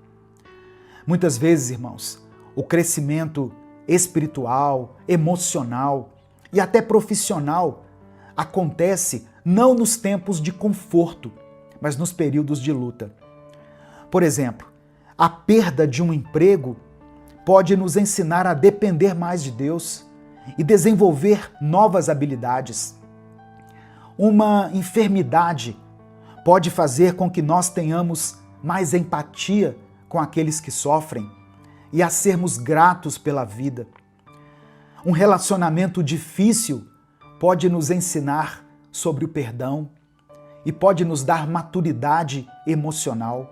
Muitas vezes, irmãos, o crescimento espiritual, emocional e até profissional acontece não nos tempos de conforto, mas nos períodos de luta. Por exemplo, a perda de um emprego pode nos ensinar a depender mais de Deus e desenvolver novas habilidades. Uma enfermidade pode fazer com que nós tenhamos mais empatia com aqueles que sofrem e a sermos gratos pela vida. Um relacionamento difícil pode nos ensinar sobre o perdão e pode nos dar maturidade emocional.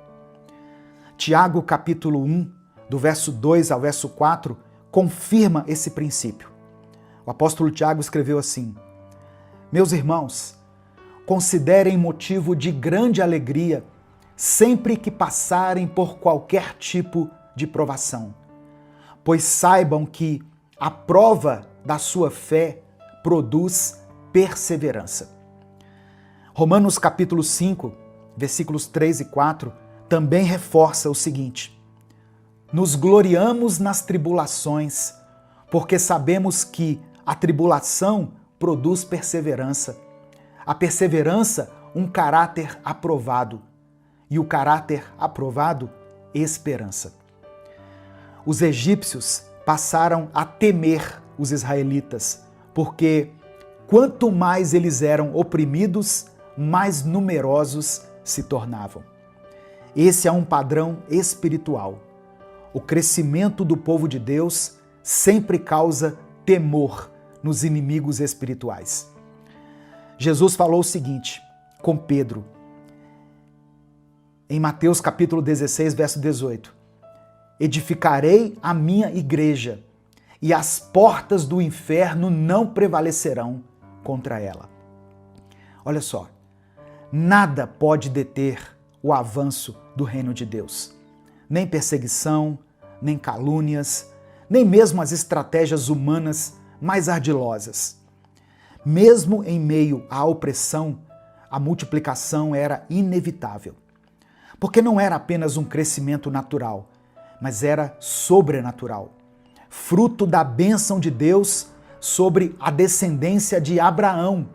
Tiago, capítulo 1, do verso 2 ao verso 4, confirma esse princípio. O apóstolo Tiago escreveu assim: Meus irmãos, considerem motivo de grande alegria sempre que passarem por qualquer tipo de provação, pois saibam que a prova da sua fé produz perseverança. Romanos capítulo 5, versículos 3 e 4, também reforça o seguinte: Nos gloriamos nas tribulações, porque sabemos que a tribulação produz perseverança, a perseverança um caráter aprovado, e o caráter aprovado, esperança. Os egípcios passaram a temer os israelitas, porque quanto mais eles eram oprimidos, mais numerosos se tornavam. Esse é um padrão espiritual. O crescimento do povo de Deus sempre causa temor nos inimigos espirituais. Jesus falou o seguinte com Pedro, em Mateus capítulo 16, verso 18. Edificarei a minha igreja, e as portas do inferno não prevalecerão contra ela. Olha só, nada pode deter o avanço do reino de Deus. Nem perseguição, nem calúnias, nem mesmo as estratégias humanas mais ardilosas. Mesmo em meio à opressão, a multiplicação era inevitável. Porque não era apenas um crescimento natural, mas era sobrenatural, fruto da bênção de Deus sobre a descendência de Abraão,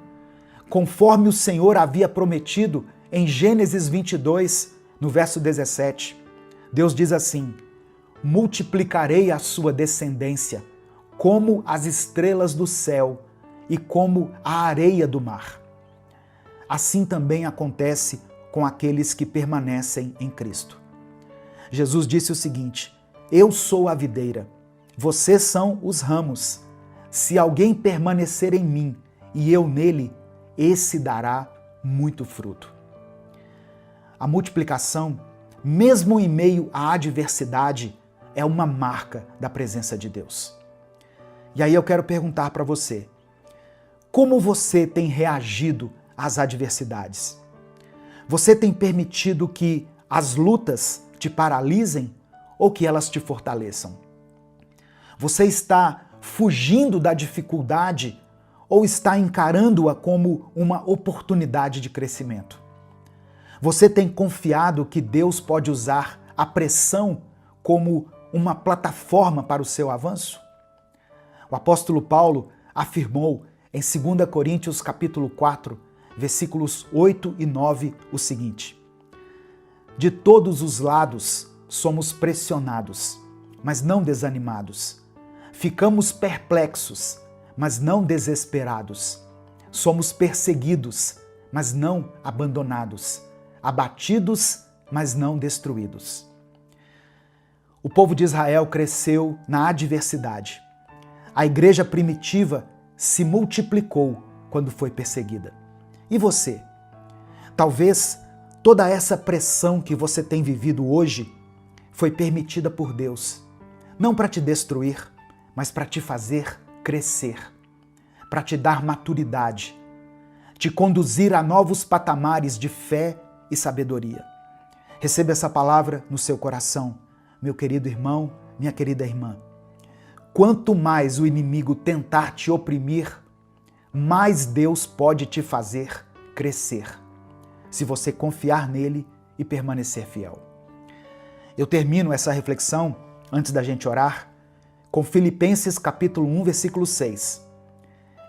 conforme o Senhor havia prometido em Gênesis 22, no verso 17. Deus diz assim: multiplicarei a sua descendência como as estrelas do céu e como a areia do mar. Assim também acontece com aqueles que permanecem em Cristo. Jesus disse o seguinte: Eu sou a videira, vocês são os ramos. Se alguém permanecer em mim e eu nele, esse dará muito fruto. A multiplicação, mesmo em meio à adversidade, é uma marca da presença de Deus. E aí eu quero perguntar para você: como você tem reagido às adversidades? Você tem permitido que as lutas te paralisem ou que elas te fortaleçam? Você está fugindo da dificuldade ou está encarando-a como uma oportunidade de crescimento? Você tem confiado que Deus pode usar a pressão como uma plataforma para o seu avanço? O apóstolo Paulo afirmou em 2 Coríntios capítulo 4, versículos 8 e 9, o seguinte: De todos os lados somos pressionados, mas não desanimados. Ficamos perplexos, mas não desesperados. Somos perseguidos, mas não abandonados. Abatidos, mas não destruídos. O povo de Israel cresceu na adversidade. A igreja primitiva se multiplicou quando foi perseguida. E você? Talvez toda essa pressão que você tem vivido hoje foi permitida por Deus, não para te destruir, mas para te fazer crescer, para te dar maturidade, te conduzir a novos patamares de fé e sabedoria. Receba essa palavra no seu coração, meu querido irmão, minha querida irmã. Quanto mais o inimigo tentar te oprimir, mais Deus pode te fazer crescer, se você confiar nele e permanecer fiel. Eu termino essa reflexão, antes da gente orar, com Filipenses capítulo 1, versículo 6.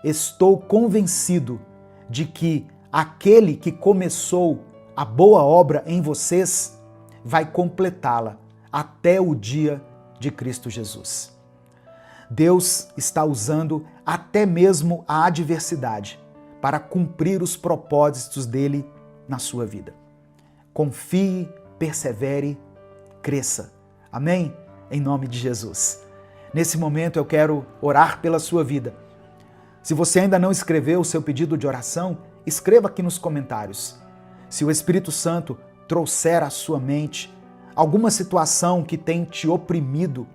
Estou convencido de que aquele que começou a boa obra em vocês vai completá-la até o dia de Cristo Jesus. Deus está usando até mesmo a adversidade para cumprir os propósitos dele na sua vida. Confie, persevere, cresça. Amém? Em nome de Jesus. Nesse momento eu quero orar pela sua vida. Se você ainda não escreveu o seu pedido de oração, escreva aqui nos comentários. Se o Espírito Santo trouxer à sua mente alguma situação que tem te oprimido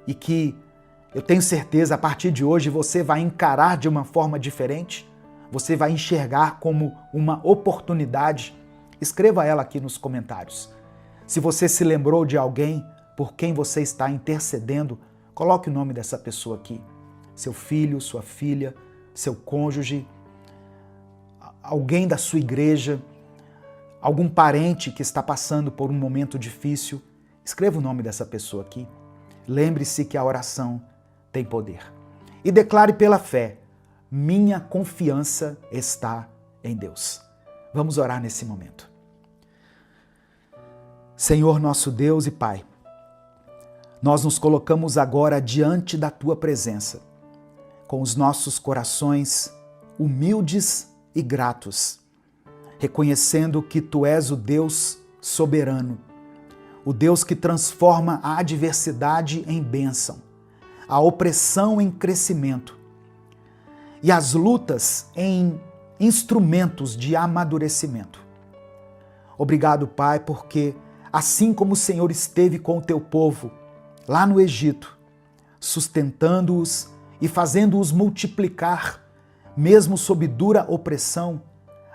e que eu tenho certeza a partir de hoje você vai encarar de uma forma diferente, você vai enxergar como uma oportunidade, escreva ela aqui nos comentários. Se você se lembrou de alguém por quem você está intercedendo, coloque o nome dessa pessoa aqui. Seu filho, sua filha, seu cônjuge, alguém da sua igreja, algum parente que está passando por um momento difícil, escreva o nome dessa pessoa aqui. Lembre-se que a oração tem poder. E declare pela fé: minha confiança está em Deus. Vamos orar nesse momento. Senhor nosso Deus e Pai, nós nos colocamos agora diante da Tua presença, com os nossos corações humildes e gratos, reconhecendo que Tu és o Deus soberano, o Deus que transforma a adversidade em bênção, a opressão em crescimento e as lutas em instrumentos de amadurecimento. Obrigado, Pai, porque assim como o Senhor esteve com o Teu povo lá no Egito, sustentando-os e fazendo-os multiplicar, mesmo sob dura opressão,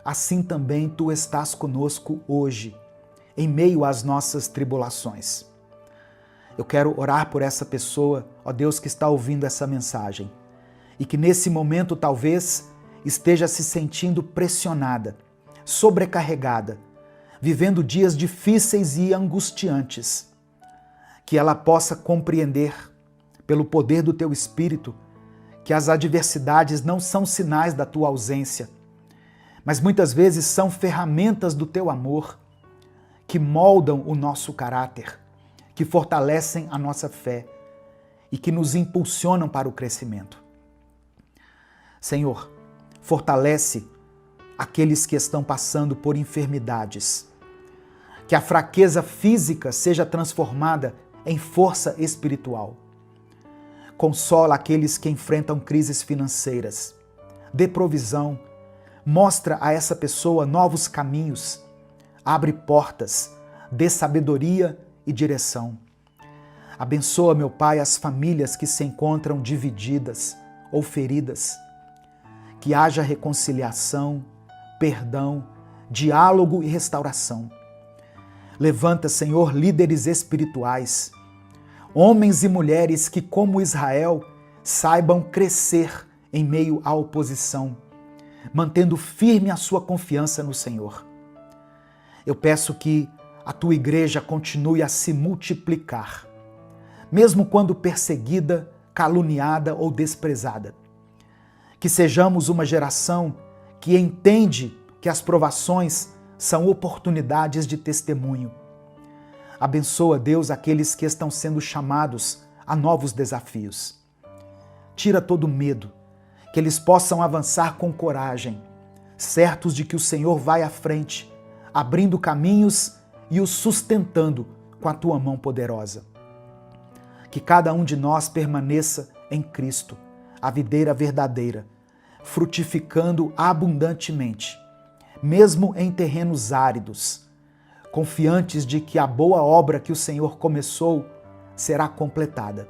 assim também Tu estás conosco hoje, em meio às nossas tribulações. Eu quero orar por essa pessoa, ó Deus, que está ouvindo essa mensagem e que nesse momento talvez esteja se sentindo pressionada, sobrecarregada, vivendo dias difíceis e angustiantes. Que ela possa compreender, pelo poder do Teu Espírito, que as adversidades não são sinais da Tua ausência, mas muitas vezes são ferramentas do Teu amor que moldam o nosso caráter, que fortalecem a nossa fé e que nos impulsionam para o crescimento. Senhor, fortalece aqueles que estão passando por enfermidades, que a fraqueza física seja transformada em força espiritual. Consola aqueles que enfrentam crises financeiras, dê provisão, mostra a essa pessoa novos caminhos, abre portas, dê sabedoria e direção. Abençoa, meu Pai, as famílias que se encontram divididas ou feridas. Que haja reconciliação, perdão, diálogo e restauração. Levanta, Senhor, líderes espirituais, homens e mulheres que, como Israel, saibam crescer em meio à oposição, mantendo firme a sua confiança no Senhor. Eu peço que a Tua igreja continue a se multiplicar, mesmo quando perseguida, caluniada ou desprezada. Que sejamos uma geração que entende que as provações são oportunidades de testemunho. Abençoa, Deus, aqueles que estão sendo chamados a novos desafios. Tira todo medo, que eles possam avançar com coragem, certos de que o Senhor vai à frente, abrindo caminhos e os sustentando com a Tua mão poderosa. Que cada um de nós permaneça em Cristo, a videira verdadeira, frutificando abundantemente, mesmo em terrenos áridos, confiantes de que a boa obra que o Senhor começou será completada.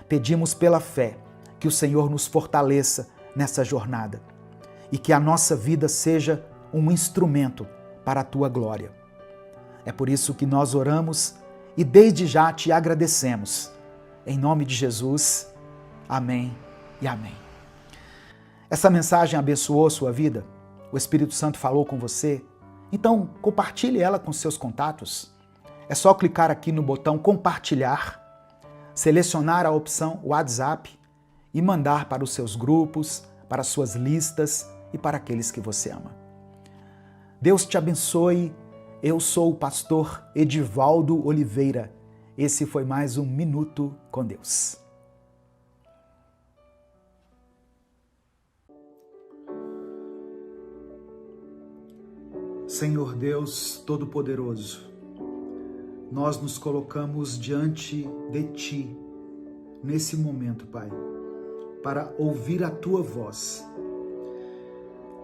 Pedimos pela fé que o Senhor nos fortaleça nessa jornada e que a nossa vida seja um instrumento para a Tua glória. É por isso que nós oramos e desde já Te agradecemos. Em nome de Jesus, amém e amém. Essa mensagem abençoou sua vida? O Espírito Santo falou com você? Então, compartilhe ela com seus contatos. É só clicar aqui no botão compartilhar, selecionar a opção WhatsApp e mandar para os seus grupos, para as suas listas e para aqueles que você ama. Deus te abençoe. Eu sou o pastor Edivaldo Oliveira. Esse foi mais um Minuto com Deus. Senhor Deus Todo-Poderoso, nós nos colocamos diante de Ti nesse momento, Pai, para ouvir a Tua voz.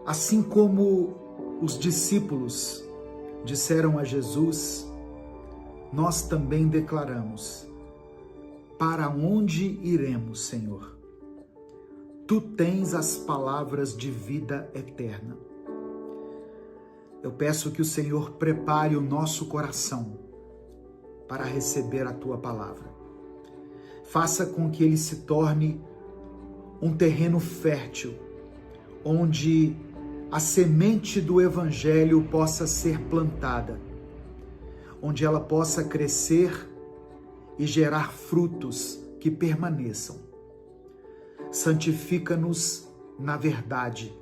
Assim como os discípulos disseram a Jesus, nós também declaramos: para onde iremos, Senhor? Tu tens as palavras de vida eterna. Eu peço que o Senhor prepare o nosso coração para receber a Tua palavra. Faça com que ele se torne um terreno fértil, onde a semente do Evangelho possa ser plantada, onde ela possa crescer e gerar frutos que permaneçam. Santifica-nos na verdade,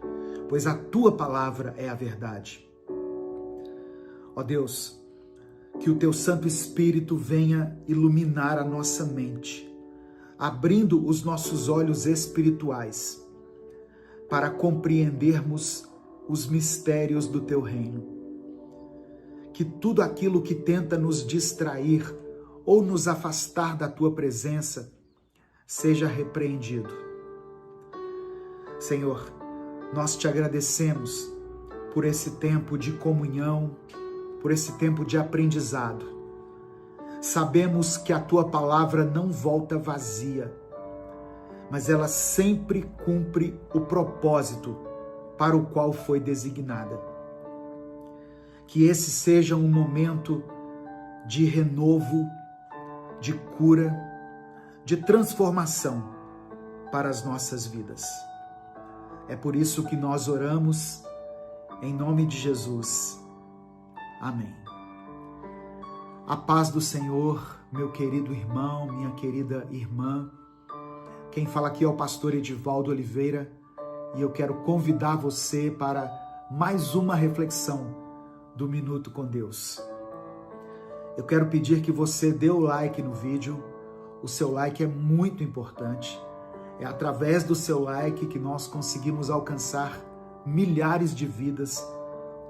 pois a Tua palavra é a verdade. Ó Deus, que o Teu Santo Espírito venha iluminar a nossa mente, abrindo os nossos olhos espirituais para compreendermos os mistérios do Teu reino. Que tudo aquilo que tenta nos distrair ou nos afastar da Tua presença seja repreendido. Senhor, nós Te agradecemos por esse tempo de comunhão, por esse tempo de aprendizado. Sabemos que a Tua palavra não volta vazia, mas ela sempre cumpre o propósito para o qual foi designada. Que esse seja um momento de renovo, de cura, de transformação para as nossas vidas. É por isso que nós oramos em nome de Jesus. Amém. A paz do Senhor, meu querido irmão, minha querida irmã. Quem fala aqui é o pastor Edivaldo Oliveira e eu quero convidar você para mais uma reflexão do Minuto com Deus. Eu quero pedir que você dê o like no vídeo. O seu like é muito importante. É através do seu like que nós conseguimos alcançar milhares de vidas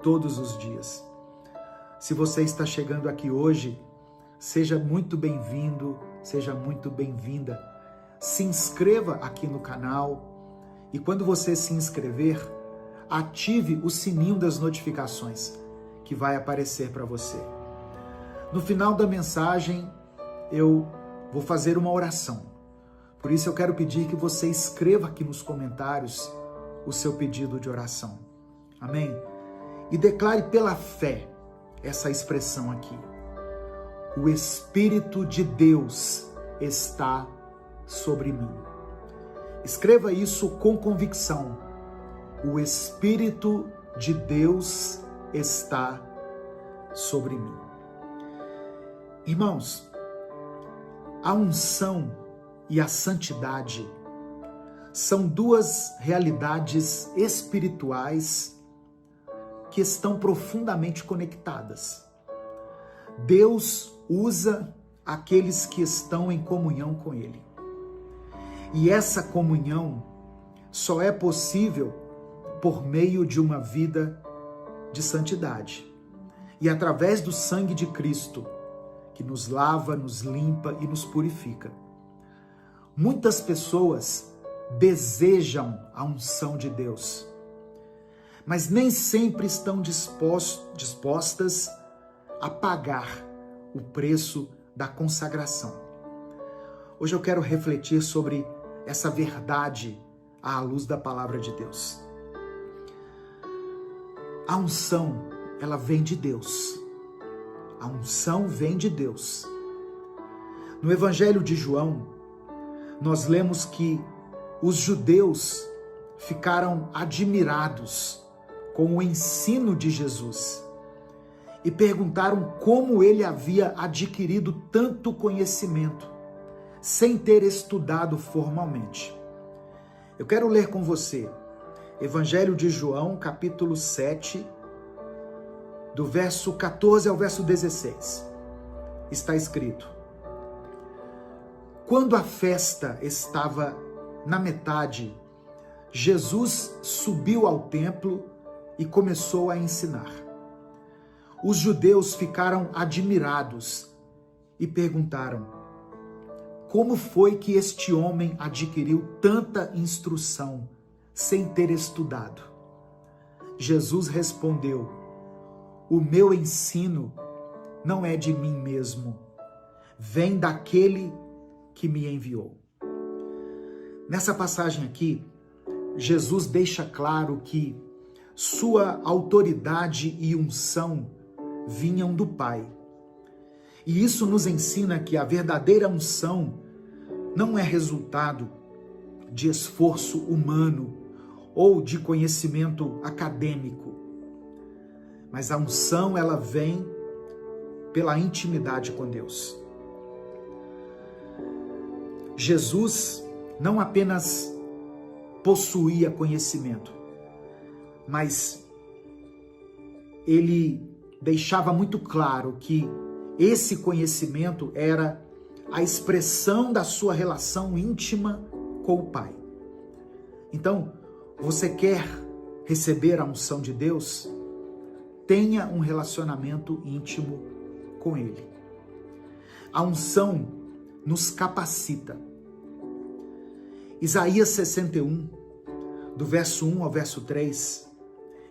todos os dias. Se você está chegando aqui hoje, seja muito bem-vindo, seja muito bem-vinda. Se inscreva aqui no canal e quando você se inscrever, ative o sininho das notificações que vai aparecer para você. No final da mensagem, eu vou fazer uma oração. Por isso eu quero pedir que você escreva aqui nos comentários o seu pedido de oração. Amém? E declare pela fé essa expressão aqui. O Espírito de Deus está sobre mim. Escreva isso com convicção. O Espírito de Deus está sobre mim. Irmãos, a unção e a santidade são duas realidades espirituais que estão profundamente conectadas. Deus usa aqueles que estão em comunhão com Ele. E essa comunhão só é possível por meio de uma vida de santidade. E através do sangue de Cristo, que nos lava, nos limpa e nos purifica. Muitas pessoas desejam a unção de Deus, mas nem sempre estão dispostas a pagar o preço da consagração. Hoje eu quero refletir sobre essa verdade à luz da palavra de Deus. A unção, ela vem de Deus. A unção vem de Deus. No Evangelho de João, nós lemos que os judeus ficaram admirados com o ensino de Jesus e perguntaram como ele havia adquirido tanto conhecimento sem ter estudado formalmente. Eu quero ler com você Evangelho de João, capítulo 7, do verso 14 ao verso 16. Está escrito: quando a festa estava na metade, Jesus subiu ao templo e começou a ensinar. Os judeus ficaram admirados e perguntaram: como foi que este homem adquiriu tanta instrução sem ter estudado? Jesus respondeu: o meu ensino não é de mim mesmo, vem daquele que me enviou. Nessa passagem aqui, Jesus deixa claro que sua autoridade e unção vinham do Pai. E isso nos ensina que a verdadeira unção não é resultado de esforço humano ou de conhecimento acadêmico, mas a unção ela vem pela intimidade com Deus. Jesus não apenas possuía conhecimento, mas ele deixava muito claro que esse conhecimento era a expressão da sua relação íntima com o Pai. Então, você quer receber a unção de Deus? Tenha um relacionamento íntimo com Ele. A unção nos capacita. Isaías 61, do verso 1 ao verso 3,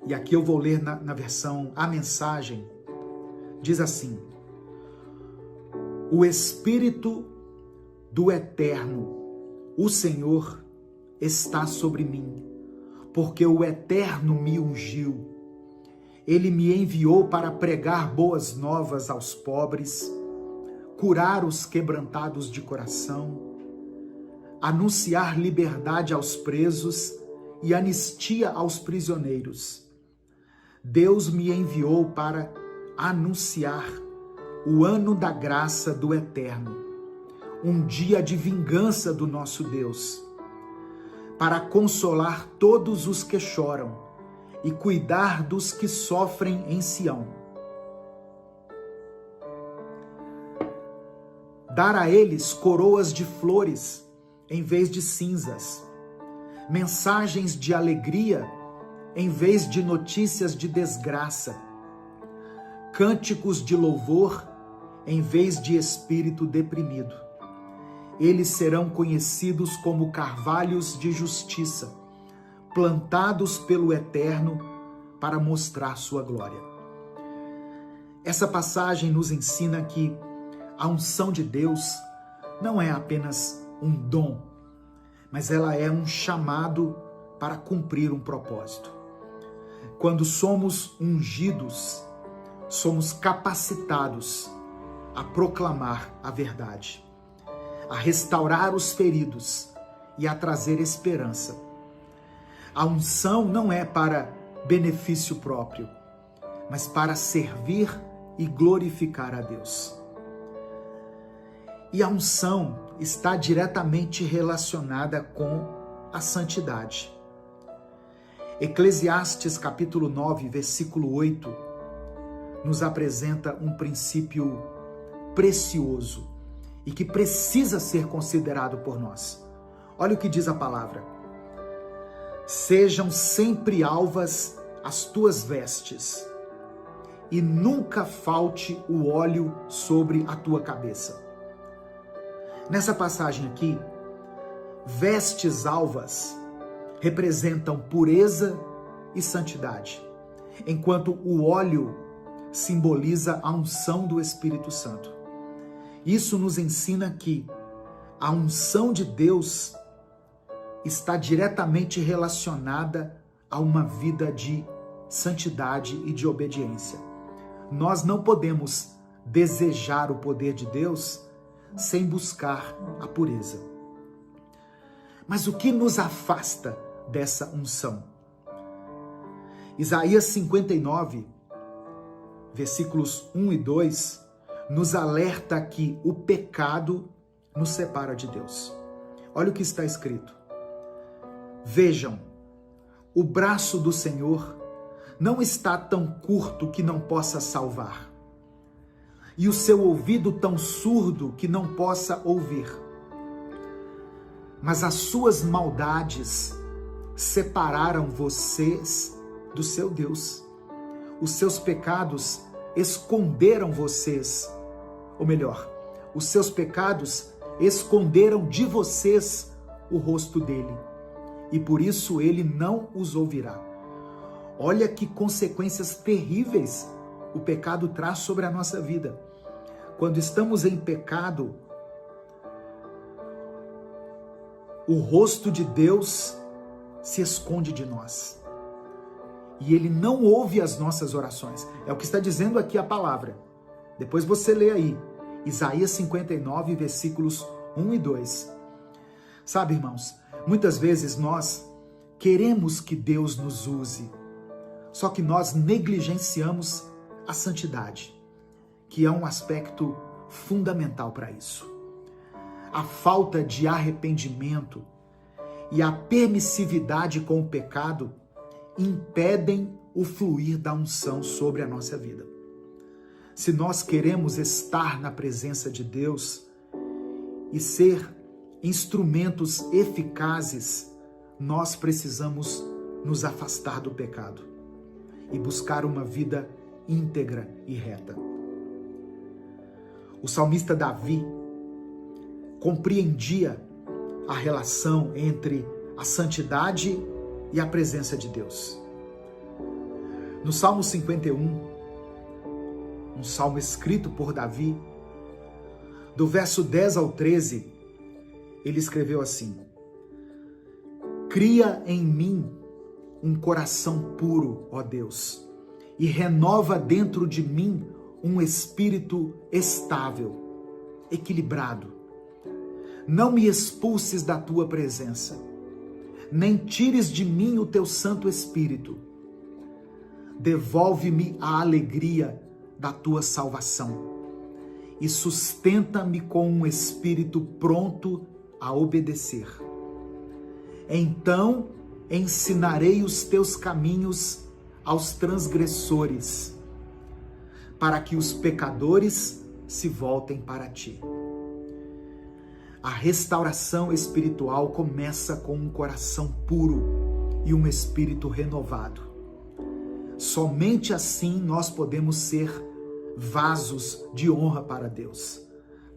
e aqui eu vou ler na versão A Mensagem, diz assim: o Espírito do Eterno, o Senhor, está sobre mim, porque o Eterno me ungiu. Ele me enviou para pregar boas novas aos pobres, curar os quebrantados de coração, anunciar liberdade aos presos e anistia aos prisioneiros. Deus me enviou para anunciar o ano da graça do Eterno, um dia de vingança do nosso Deus, para consolar todos os que choram e cuidar dos que sofrem em Sião. Dar a eles coroas de flores em vez de cinzas, mensagens de alegria em vez de notícias de desgraça, cânticos de louvor em vez de espírito deprimido. Eles serão conhecidos como carvalhos de justiça, plantados pelo Eterno para mostrar sua glória. Essa passagem nos ensina que a unção de Deus não é apenas um dom, mas ela é um chamado para cumprir um propósito. Quando somos ungidos, somos capacitados a proclamar a verdade, a restaurar os feridos e a trazer esperança. A unção não é para benefício próprio, mas para servir e glorificar a Deus. E a unção está diretamente relacionada com a santidade. Eclesiastes capítulo 9, versículo 8, nos apresenta um princípio precioso e que precisa ser considerado por nós. Olha o que diz a palavra: sejam sempre alvas as tuas vestes, e nunca falte o óleo sobre a tua cabeça. Nessa passagem aqui, vestes alvas representam pureza e santidade, enquanto o óleo simboliza a unção do Espírito Santo. Isso nos ensina que a unção de Deus está diretamente relacionada a uma vida de santidade e de obediência. Nós não podemos desejar o poder de Deus sem buscar a pureza. Mas o que nos afasta dessa unção? Isaías 59, versículos 1 e 2, nos alerta que o pecado nos separa de Deus. Olha o que está escrito: vejam, o braço do Senhor não está tão curto que não possa salvar, e o seu ouvido tão surdo que não possa ouvir. Mas as suas maldades separaram vocês do seu Deus. Os seus pecados esconderam vocês, ou melhor, os seus pecados esconderam de vocês o rosto dele, e por isso ele não os ouvirá. Olha que consequências terríveis o pecado traz sobre a nossa vida. Quando estamos em pecado, o rosto de Deus se esconde de nós. E Ele não ouve as nossas orações. É o que está dizendo aqui a palavra. Depois você lê aí, Isaías 59, versículos 1 e 2. Sabe, irmãos, muitas vezes nós queremos que Deus nos use, só que nós negligenciamos a santidade, que é um aspecto fundamental para isso. A falta de arrependimento e a permissividade com o pecado impedem o fluir da unção sobre a nossa vida. Se nós queremos estar na presença de Deus e ser instrumentos eficazes, nós precisamos nos afastar do pecado e buscar uma vida íntegra e reta. O salmista Davi compreendia a relação entre a santidade e a presença de Deus. No Salmo 51, um salmo escrito por Davi, do verso 10 ao 13, ele escreveu assim: Cria em mim um coração puro, ó Deus, e renova dentro de mim um espírito estável, equilibrado. Não me expulses da tua presença, nem tires de mim o teu Santo Espírito. Devolve-me a alegria da tua salvação e sustenta-me com um espírito pronto a obedecer. Então ensinarei os teus caminhos aos transgressores, para que os pecadores se voltem para ti. A restauração espiritual começa com um coração puro e um espírito renovado. Somente assim nós podemos ser vasos de honra para Deus,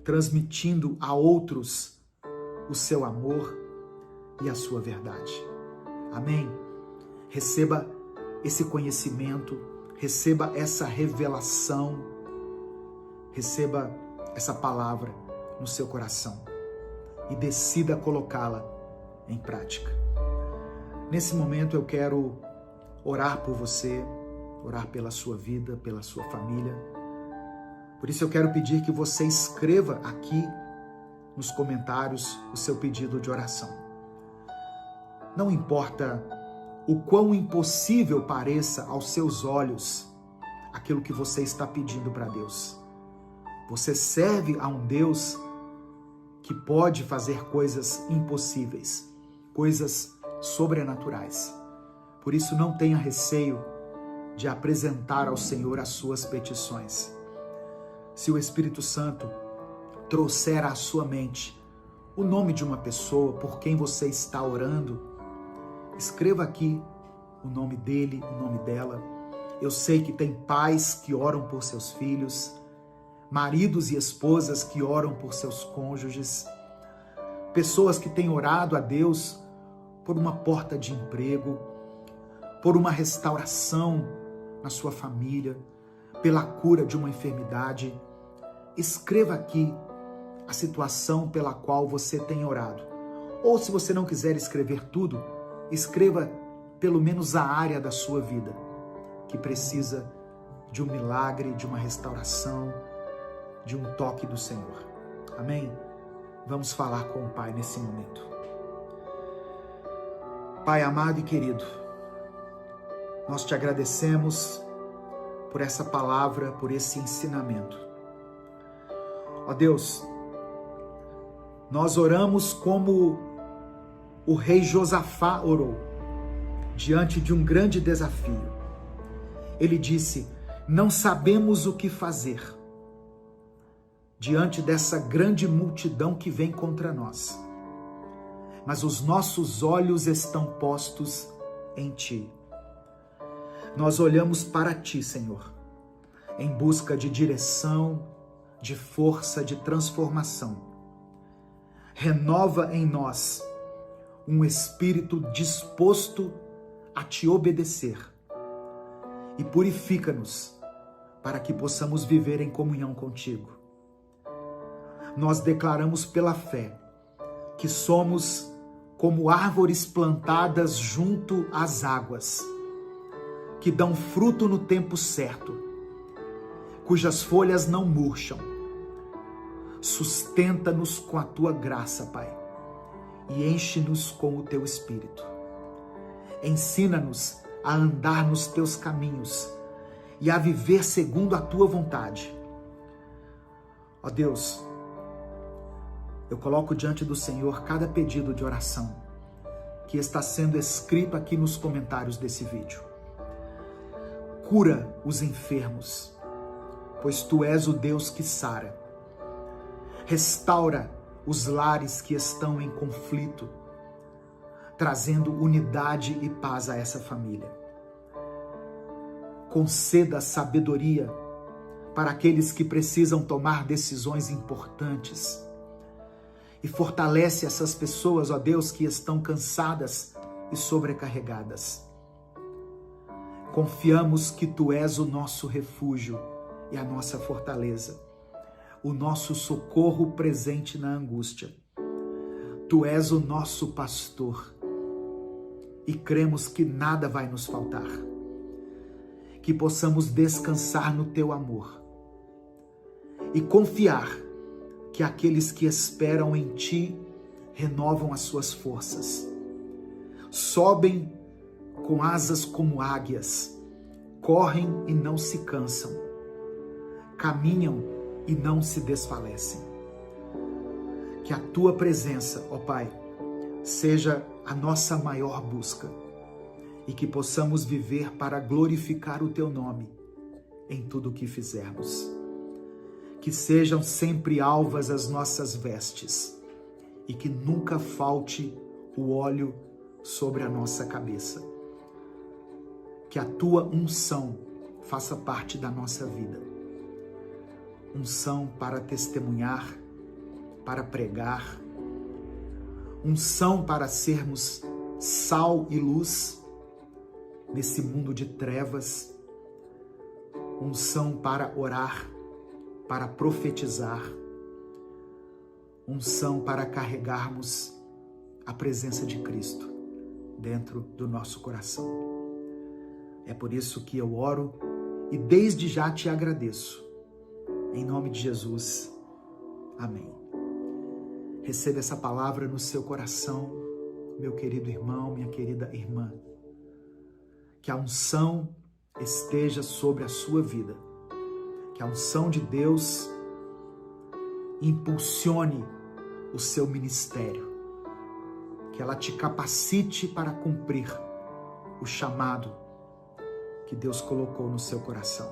transmitindo a outros o seu amor e a sua verdade. Amém? Receba esse conhecimento, receba essa revelação, receba essa palavra no seu coração e decida colocá-la em prática. Nesse momento eu quero orar por você, orar pela sua vida, pela sua família. Por isso eu quero pedir que você escreva aqui nos comentários o seu pedido de oração. Não importa o quão impossível pareça aos seus olhos aquilo que você está pedindo para Deus. Você serve a um Deus que pode fazer coisas impossíveis, coisas sobrenaturais. Por isso não tenha receio de apresentar ao Senhor as suas petições. Se o Espírito Santo trouxer à sua mente o nome de uma pessoa por quem você está orando, escreva aqui o nome dele, o nome dela. Eu sei que tem pais que oram por seus filhos, maridos e esposas que oram por seus cônjuges, pessoas que têm orado a Deus por uma porta de emprego, por uma restauração na sua família, pela cura de uma enfermidade. Escreva aqui a situação pela qual você tem orado. Ou se você não quiser escrever tudo, escreva pelo menos a área da sua vida que precisa de um milagre, de uma restauração, de um toque do Senhor. Amém? Vamos falar com o Pai nesse momento. Pai amado e querido, nós te agradecemos por essa palavra, por esse ensinamento. Ó Deus, nós oramos como o rei Josafá orou, diante de um grande desafio. Ele disse: não sabemos o que fazer diante dessa grande multidão que vem contra nós, mas os nossos olhos estão postos em Ti. Nós olhamos para Ti, Senhor, em busca de direção, de força, de transformação. Renova em nós um espírito disposto a Te obedecer e purifica-nos para que possamos viver em comunhão contigo. Nós declaramos pela fé que somos como árvores plantadas junto às águas, que dão fruto no tempo certo, cujas folhas não murcham. Sustenta-nos com a tua graça, Pai, e enche-nos com o teu Espírito. Ensina-nos a andar nos teus caminhos e a viver segundo a tua vontade. Ó Deus, eu coloco diante do Senhor cada pedido de oração que está sendo escrito aqui nos comentários desse vídeo. Cura os enfermos, pois tu és o Deus que sara. Restaura os lares que estão em conflito, trazendo unidade e paz a essa família. Conceda sabedoria para aqueles que precisam tomar decisões importantes. E fortalece essas pessoas, ó Deus, que estão cansadas e sobrecarregadas. Confiamos que tu és o nosso refúgio e a nossa fortaleza, o nosso socorro presente na angústia. Tu és o nosso pastor e cremos que nada vai nos faltar. Que possamos descansar no teu amor e confiar que aqueles que esperam em ti renovam as suas forças, sobem com asas como águias, correm e não se cansam, caminham e não se desfalecem. Que a tua presença, ó Pai, seja a nossa maior busca e que possamos viver para glorificar o teu nome em tudo o que fizermos. Que sejam sempre alvas as nossas vestes e que nunca falte o óleo sobre a nossa cabeça. Que a tua unção faça parte da nossa vida. Unção para testemunhar, para pregar, unção para sermos sal e luz nesse mundo de trevas, unção para orar, para profetizar, unção para carregarmos a presença de Cristo dentro do nosso coração. É por isso que eu oro e desde já te agradeço. Em nome de Jesus, amém. Receba essa palavra no seu coração, meu querido irmão, minha querida irmã. Que a unção esteja sobre a sua vida. Que a unção de Deus impulsione o seu ministério. Que ela te capacite para cumprir o chamado que Deus colocou no seu coração.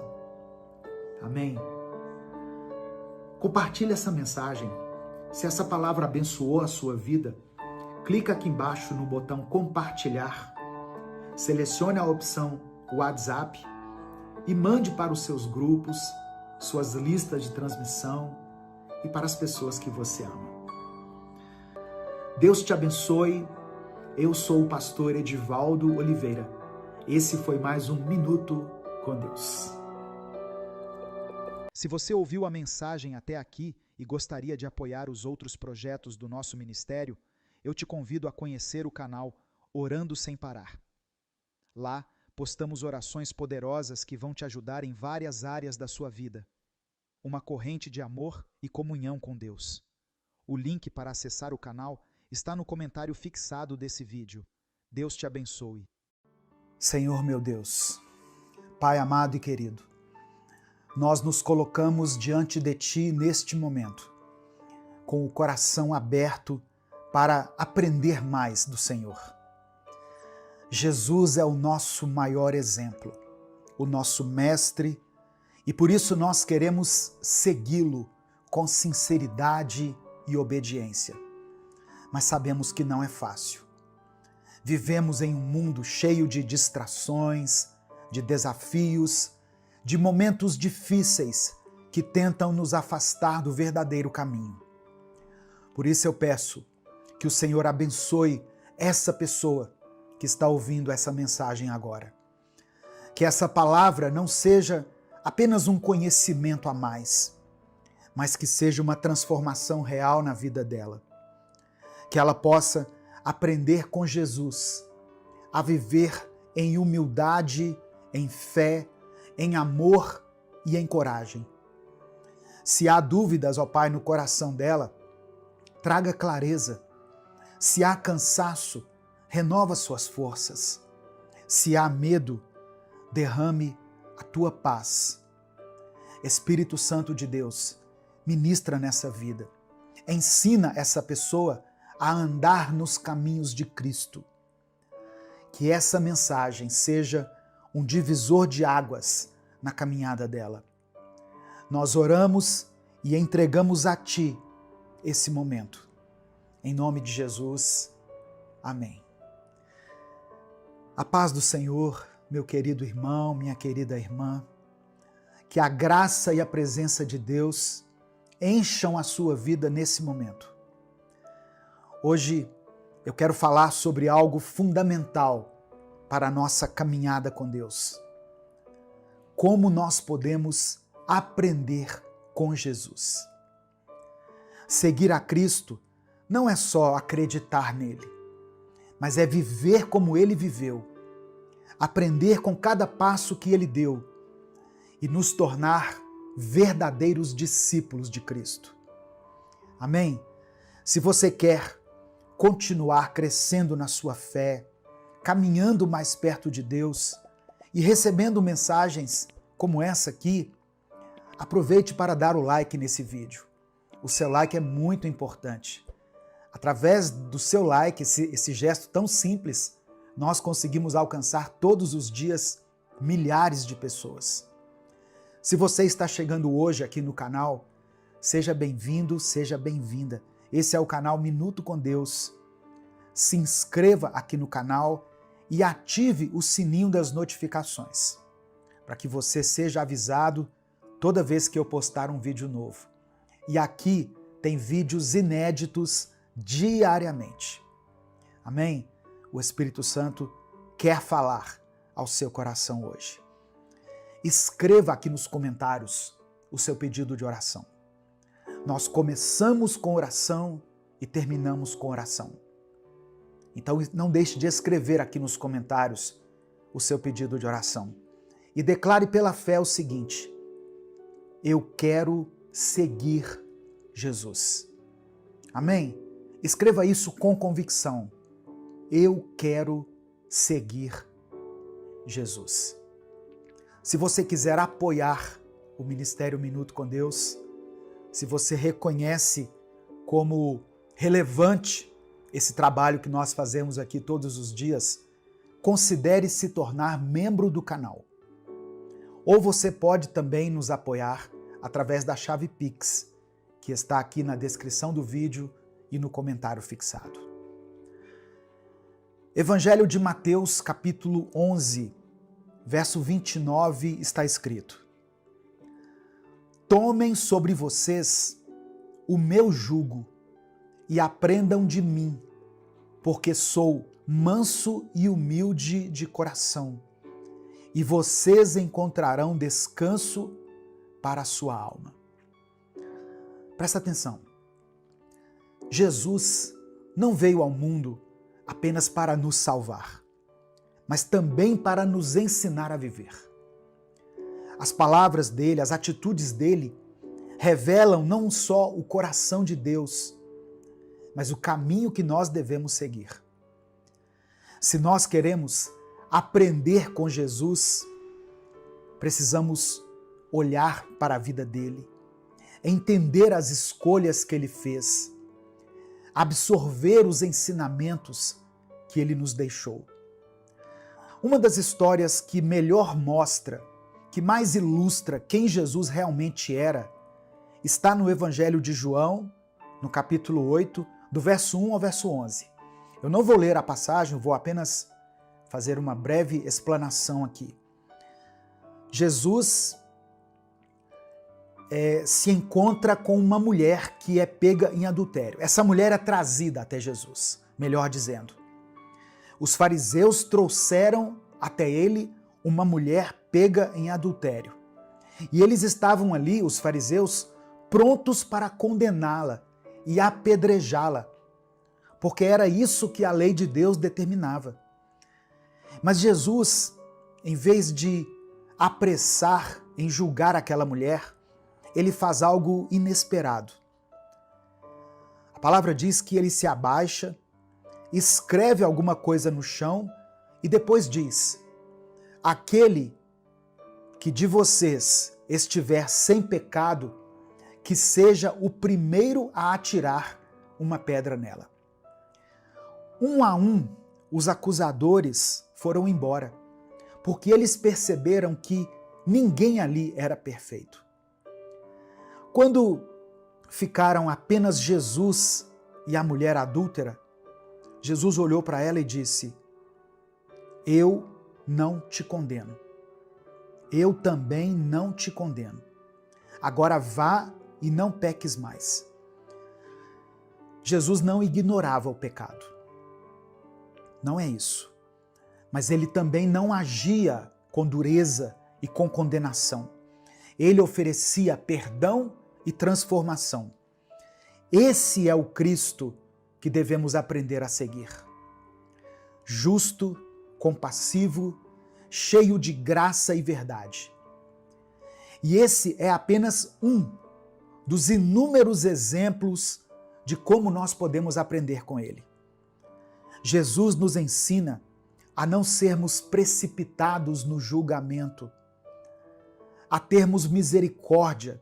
Amém? Compartilhe essa mensagem. Se essa palavra abençoou a sua vida, clica aqui embaixo no botão compartilhar. Selecione a opção WhatsApp e mande para os seus grupos, suas listas de transmissão e para as pessoas que você ama. Deus te abençoe. Eu sou o pastor Edivaldo Oliveira. Esse foi mais um Minuto com Deus. Se você ouviu a mensagem até aqui e gostaria de apoiar os outros projetos do nosso ministério, eu te convido a conhecer o canal Orando Sem Parar. Lá, postamos orações poderosas que vão te ajudar em várias áreas da sua vida. Uma corrente de amor e comunhão com Deus. O link para acessar o canal está no comentário fixado desse vídeo. Deus te abençoe. Senhor meu Deus, Pai amado e querido, nós nos colocamos diante de Ti neste momento, com o coração aberto para aprender mais do Senhor. Jesus é o nosso maior exemplo, o nosso mestre, e por isso nós queremos segui-lo com sinceridade e obediência. Mas sabemos que não é fácil. Vivemos em um mundo cheio de distrações, de desafios, de momentos difíceis que tentam nos afastar do verdadeiro caminho. Por isso eu peço que o Senhor abençoe essa pessoa que está ouvindo essa mensagem agora. Que essa palavra não seja apenas um conhecimento a mais, mas que seja uma transformação real na vida dela. Que ela possa aprender com Jesus a viver em humildade, em fé, em amor e em coragem. Se há dúvidas, ó Pai, no coração dela, traga clareza. Se há cansaço, renova suas forças. Se há medo, derrame a tua paz. Espírito Santo de Deus, ministra nessa vida. Ensina essa pessoa a andar nos caminhos de Cristo. Que essa mensagem seja um divisor de águas na caminhada dela. Nós oramos e entregamos a Ti esse momento. Em nome de Jesus, amém. A paz do Senhor, meu querido irmão, minha querida irmã, que a graça e a presença de Deus encham a sua vida nesse momento. Hoje eu quero falar sobre algo fundamental para a nossa caminhada com Deus. Como nós podemos aprender com Jesus. Seguir a Cristo não é só acreditar nele, mas é viver como ele viveu, aprender com cada passo que ele deu e nos tornar verdadeiros discípulos de Cristo. Amém? Se você quer continuar crescendo na sua fé, caminhando mais perto de Deus e recebendo mensagens como essa aqui, aproveite para dar o like nesse vídeo. O seu like é muito importante. Através do seu like, esse gesto tão simples, nós conseguimos alcançar todos os dias milhares de pessoas. Se você está chegando hoje aqui no canal, seja bem-vindo, seja bem-vinda. Esse é o canal Minuto com Deus. Se inscreva aqui no canal e ative o sininho das notificações, para que você seja avisado toda vez que eu postar um vídeo novo. E aqui tem vídeos inéditos diariamente. Amém? O Espírito Santo quer falar ao seu coração hoje. Escreva aqui nos comentários o seu pedido de oração. Nós começamos com oração e terminamos com oração. Então não deixe de escrever aqui nos comentários o seu pedido de oração. E declare pela fé o seguinte: eu quero seguir Jesus. Amém? Escreva isso com convicção. Eu quero seguir Jesus. Se você quiser apoiar o Ministério Minuto com Deus, se você reconhece como relevante esse trabalho que nós fazemos aqui todos os dias, considere se tornar membro do canal. Ou você pode também nos apoiar através da chave Pix, que está aqui na descrição do vídeo e no comentário fixado. Evangelho de Mateus, capítulo 11, verso 29, está escrito: tomem sobre vocês o meu jugo e aprendam de mim, porque sou manso e humilde de coração, e vocês encontrarão descanso para a sua alma. Presta atenção. Jesus não veio ao mundo apenas para nos salvar, mas também para nos ensinar a viver. As palavras dele, as atitudes dele, revelam não só o coração de Deus, mas o caminho que nós devemos seguir. Se nós queremos aprender com Jesus, precisamos olhar para a vida dele, entender as escolhas que ele fez, absorver os ensinamentos que ele nos deixou. Uma das histórias que melhor mostra, que mais ilustra quem Jesus realmente era, está no Evangelho de João, no capítulo 8, do verso 1 ao verso 11. Eu não vou ler a passagem, vou apenas fazer uma breve explanação aqui. Jesus se encontra com uma mulher que é pega em adultério. Essa mulher é trazida até Jesus, melhor dizendo. Os fariseus trouxeram até ele uma mulher pega em adultério. E eles estavam ali, os fariseus, prontos para condená-la e apedrejá-la, porque era isso que a lei de Deus determinava. Mas Jesus, em vez de apressar em julgar aquela mulher, ele faz algo inesperado. A palavra diz que ele se abaixa, escreve alguma coisa no chão e depois diz: aquele que de vocês estiver sem pecado, que seja o primeiro a atirar uma pedra nela. Um a um, os acusadores foram embora, porque eles perceberam que ninguém ali era perfeito. Quando ficaram apenas Jesus e a mulher adúltera, Jesus olhou para ela e disse: eu não te condeno. Eu também não te condeno. Agora vá e não peques mais. Jesus não ignorava o pecado. Não é isso. Mas ele também não agia com dureza e com condenação. Ele oferecia perdão e transformação. Esse é o Cristo que devemos aprender a seguir. Justo, compassivo, cheio de graça e verdade. E esse é apenas um dos inúmeros exemplos de como nós podemos aprender com ele. Jesus nos ensina a não sermos precipitados no julgamento, a termos misericórdia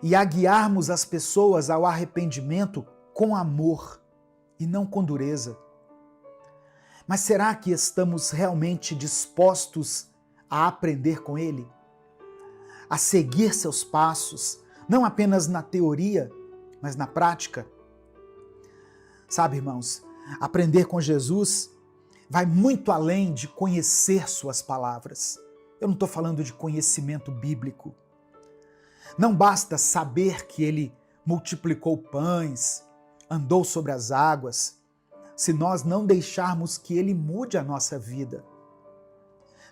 e a guiarmos as pessoas ao arrependimento com amor e não com dureza. Mas será que estamos realmente dispostos a aprender com ele? A seguir seus passos, não apenas na teoria, mas na prática? Sabe, irmãos, aprender com Jesus vai muito além de conhecer suas palavras. Eu não estou falando de conhecimento bíblico. Não basta saber que ele multiplicou pães, andou sobre as águas, se nós não deixarmos que ele mude a nossa vida.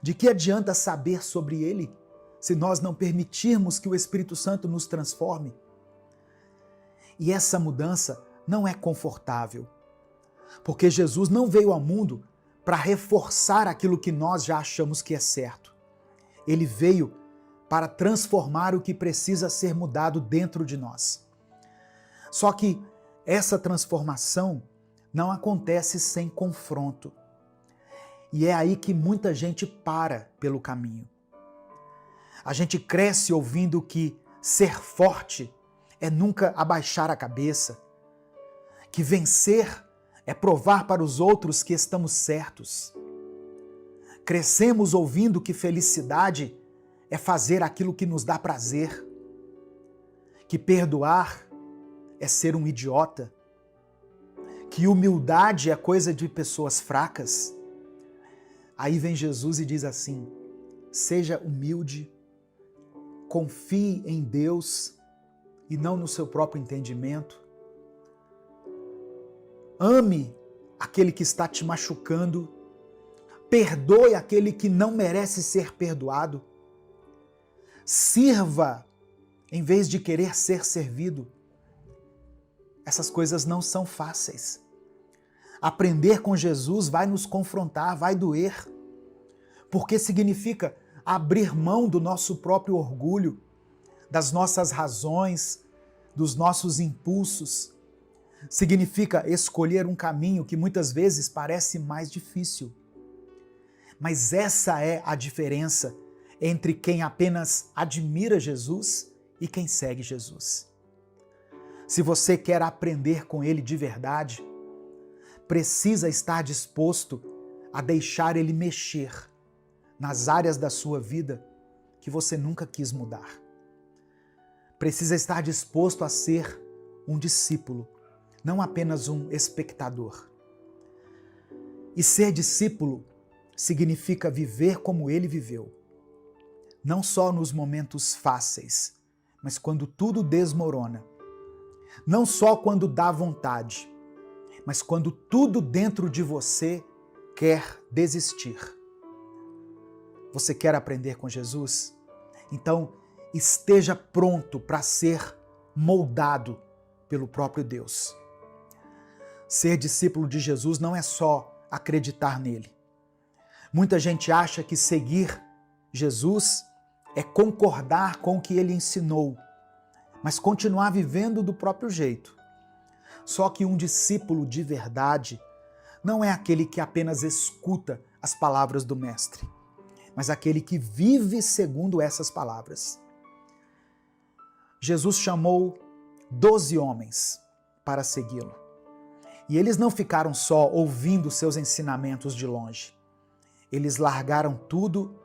De que adianta saber sobre ele se nós não permitirmos que o Espírito Santo nos transforme? E essa mudança não é confortável, porque Jesus não veio ao mundo para reforçar aquilo que nós já achamos que é certo. Ele veio para transformar o que precisa ser mudado dentro de nós. Só que essa transformação não acontece sem confronto. E é aí que muita gente para pelo caminho. A gente cresce ouvindo que ser forte é nunca abaixar a cabeça, que vencer é provar para os outros que estamos certos. Crescemos ouvindo que felicidade é fazer aquilo que nos dá prazer, que perdoar é ser um idiota, que humildade é coisa de pessoas fracas. Aí vem Jesus e diz assim: seja humilde, confie em Deus e não no seu próprio entendimento. Ame aquele que está te machucando, perdoe aquele que não merece ser perdoado, sirva em vez de querer ser servido. Essas coisas não são fáceis. Aprender com Jesus vai nos confrontar, vai doer, porque significa abrir mão do nosso próprio orgulho, das nossas razões, dos nossos impulsos. Significa escolher um caminho que muitas vezes parece mais difícil. Mas essa é a diferença entre quem apenas admira Jesus e quem segue Jesus. Se você quer aprender com ele de verdade, precisa estar disposto a deixar ele mexer nas áreas da sua vida que você nunca quis mudar. Precisa estar disposto a ser um discípulo, não apenas um espectador. E ser discípulo significa viver como ele viveu. Não só nos momentos fáceis, mas quando tudo desmorona. Não só quando dá vontade, mas quando tudo dentro de você quer desistir. Você quer aprender com Jesus? Então, esteja pronto para ser moldado pelo próprio Deus. Ser discípulo de Jesus não é só acreditar nele. Muita gente acha que seguir Jesus é concordar com o que ele ensinou, mas continuar vivendo do próprio jeito. Só que um discípulo de verdade não é aquele que apenas escuta as palavras do Mestre, mas aquele que vive segundo essas palavras. Jesus chamou 12 homens para segui-lo. E eles não ficaram só ouvindo seus ensinamentos de longe. Eles largaram tudo,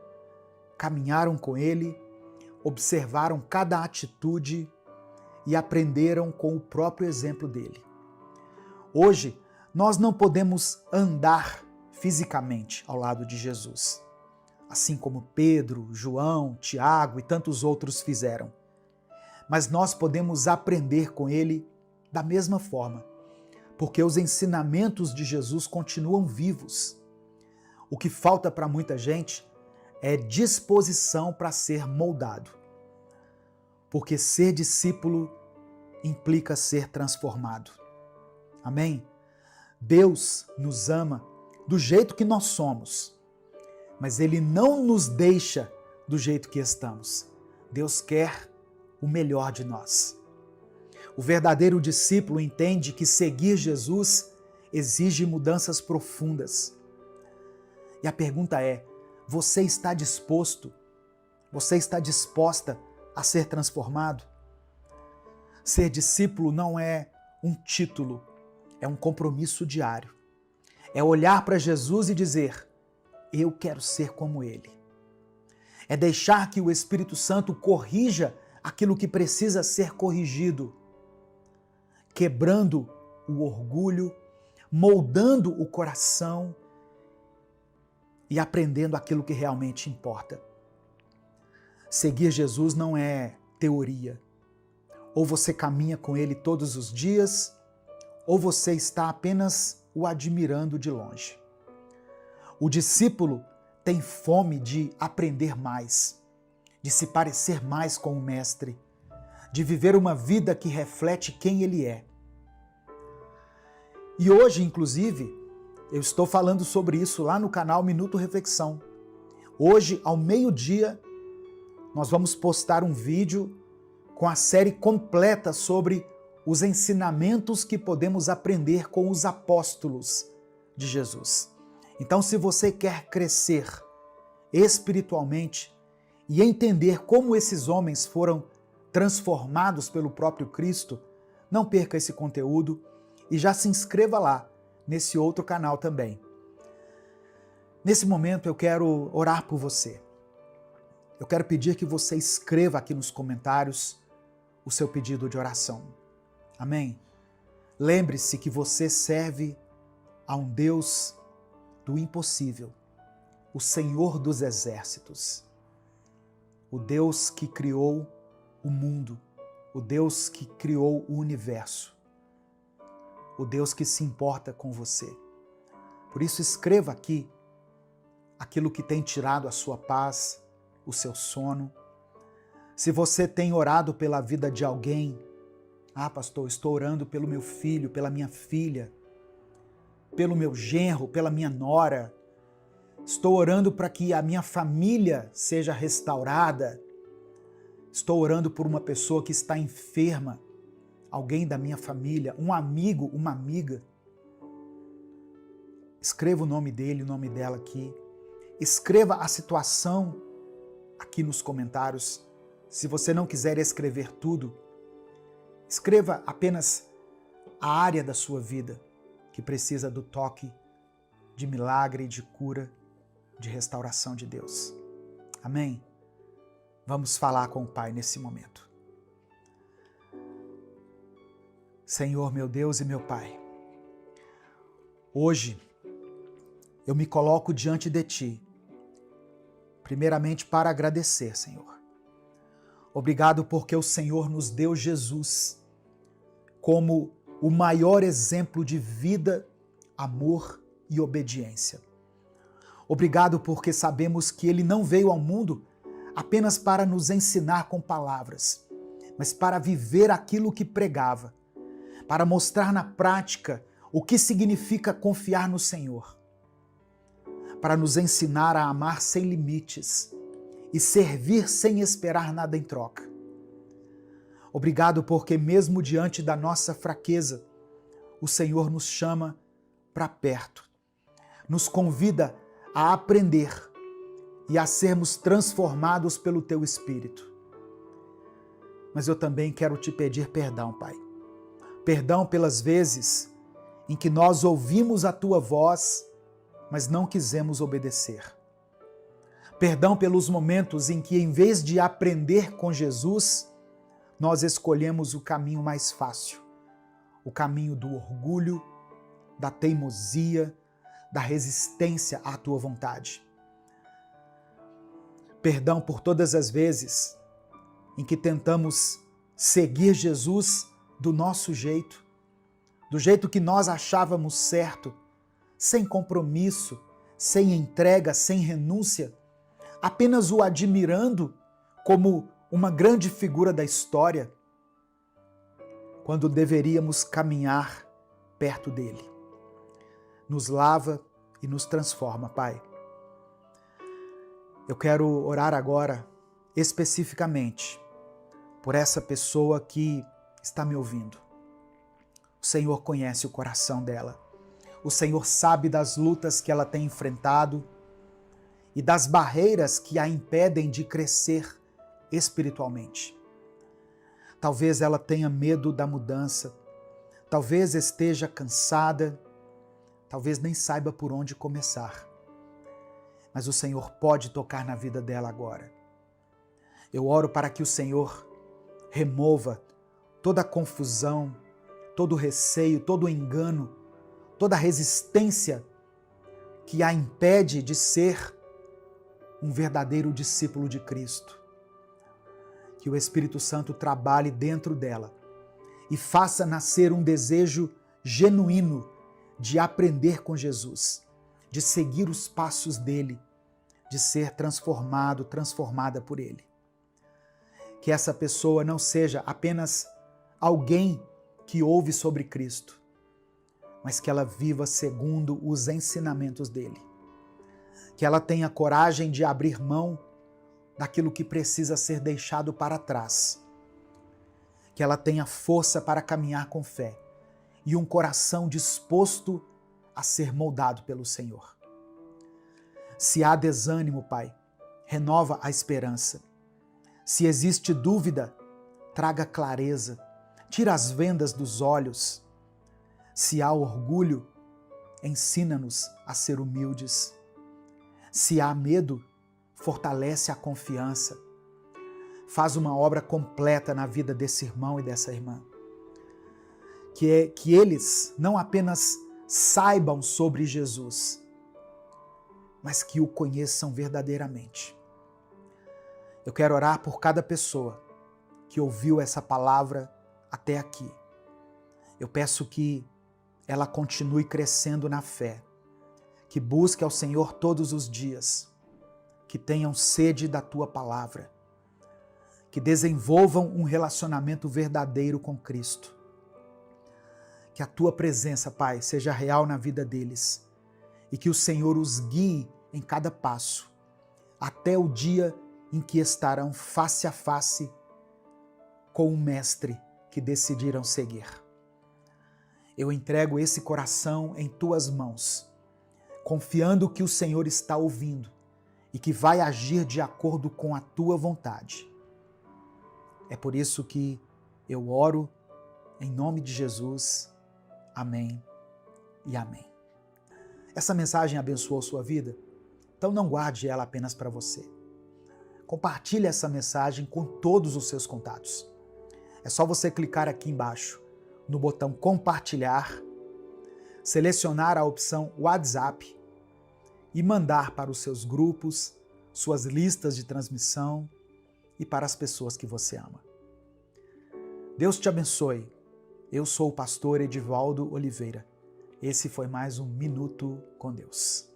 caminharam com ele, observaram cada atitude e aprenderam com o próprio exemplo dele. Hoje, nós não podemos andar fisicamente ao lado de Jesus, assim como Pedro, João, Tiago e tantos outros fizeram. Mas nós podemos aprender com ele da mesma forma, porque os ensinamentos de Jesus continuam vivos. O que falta para muita gente é disposição para ser moldado. Porque ser discípulo implica ser transformado. Amém? Deus nos ama do jeito que nós somos, mas Ele não nos deixa do jeito que estamos. Deus quer o melhor de nós. O verdadeiro discípulo entende que seguir Jesus exige mudanças profundas. E a pergunta é: você está disposto? Você está disposta a ser transformado? Ser discípulo não é um título, é um compromisso diário. É olhar para Jesus e dizer: eu quero ser como Ele. É deixar que o Espírito Santo corrija aquilo que precisa ser corrigido, quebrando o orgulho, moldando o coração e aprendendo aquilo que realmente importa. Seguir Jesus não é teoria. Ou você caminha com Ele todos os dias, ou você está apenas o admirando de longe. O discípulo tem fome de aprender mais, de se parecer mais com o Mestre, de viver uma vida que reflete quem Ele é. E hoje, inclusive, eu estou falando sobre isso lá no canal Minuto Reflexão. Hoje, ao meio-dia, nós vamos postar um vídeo com a série completa sobre os ensinamentos que podemos aprender com os apóstolos de Jesus. Então, se você quer crescer espiritualmente e entender como esses homens foram transformados pelo próprio Cristo, não perca esse conteúdo e já se inscreva lá, nesse outro canal também. Nesse momento eu quero orar por você. Eu quero pedir que você escreva aqui nos comentários o seu pedido de oração. Amém? Lembre-se que você serve a um Deus do impossível, o Senhor dos exércitos, o Deus que criou o mundo, o Deus que criou o universo, o Deus que se importa com você. Por isso, escreva aqui aquilo que tem tirado a sua paz, o seu sono. Se você tem orado pela vida de alguém, pastor, estou orando pelo meu filho, pela minha filha, pelo meu genro, pela minha nora. Estou orando para que a minha família seja restaurada. Estou orando por uma pessoa que está enferma, alguém da minha família, um amigo, uma amiga. Escreva o nome dele, o nome dela aqui. Escreva a situação aqui nos comentários. Se você não quiser escrever tudo, escreva apenas a área da sua vida que precisa do toque de milagre, de cura, de restauração de Deus. Amém? Vamos falar com o Pai nesse momento. Senhor, meu Deus e meu Pai, hoje eu me coloco diante de Ti, primeiramente para agradecer, Senhor. Obrigado porque o Senhor nos deu Jesus como o maior exemplo de vida, amor e obediência. Obrigado porque sabemos que ele não veio ao mundo apenas para nos ensinar com palavras, mas para viver aquilo que pregava, para mostrar na prática o que significa confiar no Senhor, para nos ensinar a amar sem limites e servir sem esperar nada em troca. Obrigado porque mesmo diante da nossa fraqueza, o Senhor nos chama para perto, nos convida a aprender e a sermos transformados pelo Teu Espírito. Mas eu também quero te pedir perdão, Pai. Perdão pelas vezes em que nós ouvimos a Tua voz, mas não quisemos obedecer. Perdão pelos momentos em que, em vez de aprender com Jesus, nós escolhemos o caminho mais fácil, o caminho do orgulho, da teimosia, da resistência à Tua vontade. Perdão por todas as vezes em que tentamos seguir Jesus do nosso jeito, do jeito que nós achávamos certo, sem compromisso, sem entrega, sem renúncia, apenas o admirando como uma grande figura da história, quando deveríamos caminhar perto dele. Nos lava e nos transforma, Pai. Eu quero orar agora especificamente por essa pessoa que está me ouvindo. O Senhor conhece o coração dela. O Senhor sabe das lutas que ela tem enfrentado e das barreiras que a impedem de crescer espiritualmente. Talvez ela tenha medo da mudança, talvez esteja cansada, talvez nem saiba por onde começar. Mas o Senhor pode tocar na vida dela agora. Eu oro para que o Senhor remova toda a confusão, todo o receio, todo o engano, toda a resistência que a impede de ser um verdadeiro discípulo de Cristo. Que o Espírito Santo trabalhe dentro dela e faça nascer um desejo genuíno de aprender com Jesus, de seguir os passos dele, de ser transformado, transformada por ele. Que essa pessoa não seja apenas alguém que ouve sobre Cristo, mas que ela viva segundo os ensinamentos dele. Que ela tenha coragem de abrir mão daquilo que precisa ser deixado para trás. Que ela tenha força para caminhar com fé e um coração disposto a ser moldado pelo Senhor. Se há desânimo, Pai, renova a esperança. Se existe dúvida, traga clareza, tira as vendas dos olhos. Se há orgulho, ensina-nos a ser humildes. Se há medo, fortalece a confiança. Faz uma obra completa na vida desse irmão e dessa irmã. Que eles não apenas saibam sobre Jesus, mas que o conheçam verdadeiramente. Eu quero orar por cada pessoa que ouviu essa palavra até aqui. Eu peço que ela continue crescendo na fé, que busque ao Senhor todos os dias, que tenham sede da Tua palavra, que desenvolvam um relacionamento verdadeiro com Cristo. Que a Tua presença, Pai, seja real na vida deles e que o Senhor os guie em cada passo, até o dia em que estarão face a face com o Mestre que decidiram seguir. Eu entrego esse coração em Tuas mãos, confiando que o Senhor está ouvindo e que vai agir de acordo com a Tua vontade. É por isso que eu oro em nome de Jesus. Amém e amém. Essa mensagem abençoou sua vida? Então não guarde ela apenas para você. Compartilhe essa mensagem com todos os seus contatos. É só você clicar aqui embaixo no botão compartilhar, selecionar a opção WhatsApp e mandar para os seus grupos, suas listas de transmissão e para as pessoas que você ama. Deus te abençoe. Eu sou o pastor Edivaldo Oliveira. Esse foi mais um Minuto com Deus.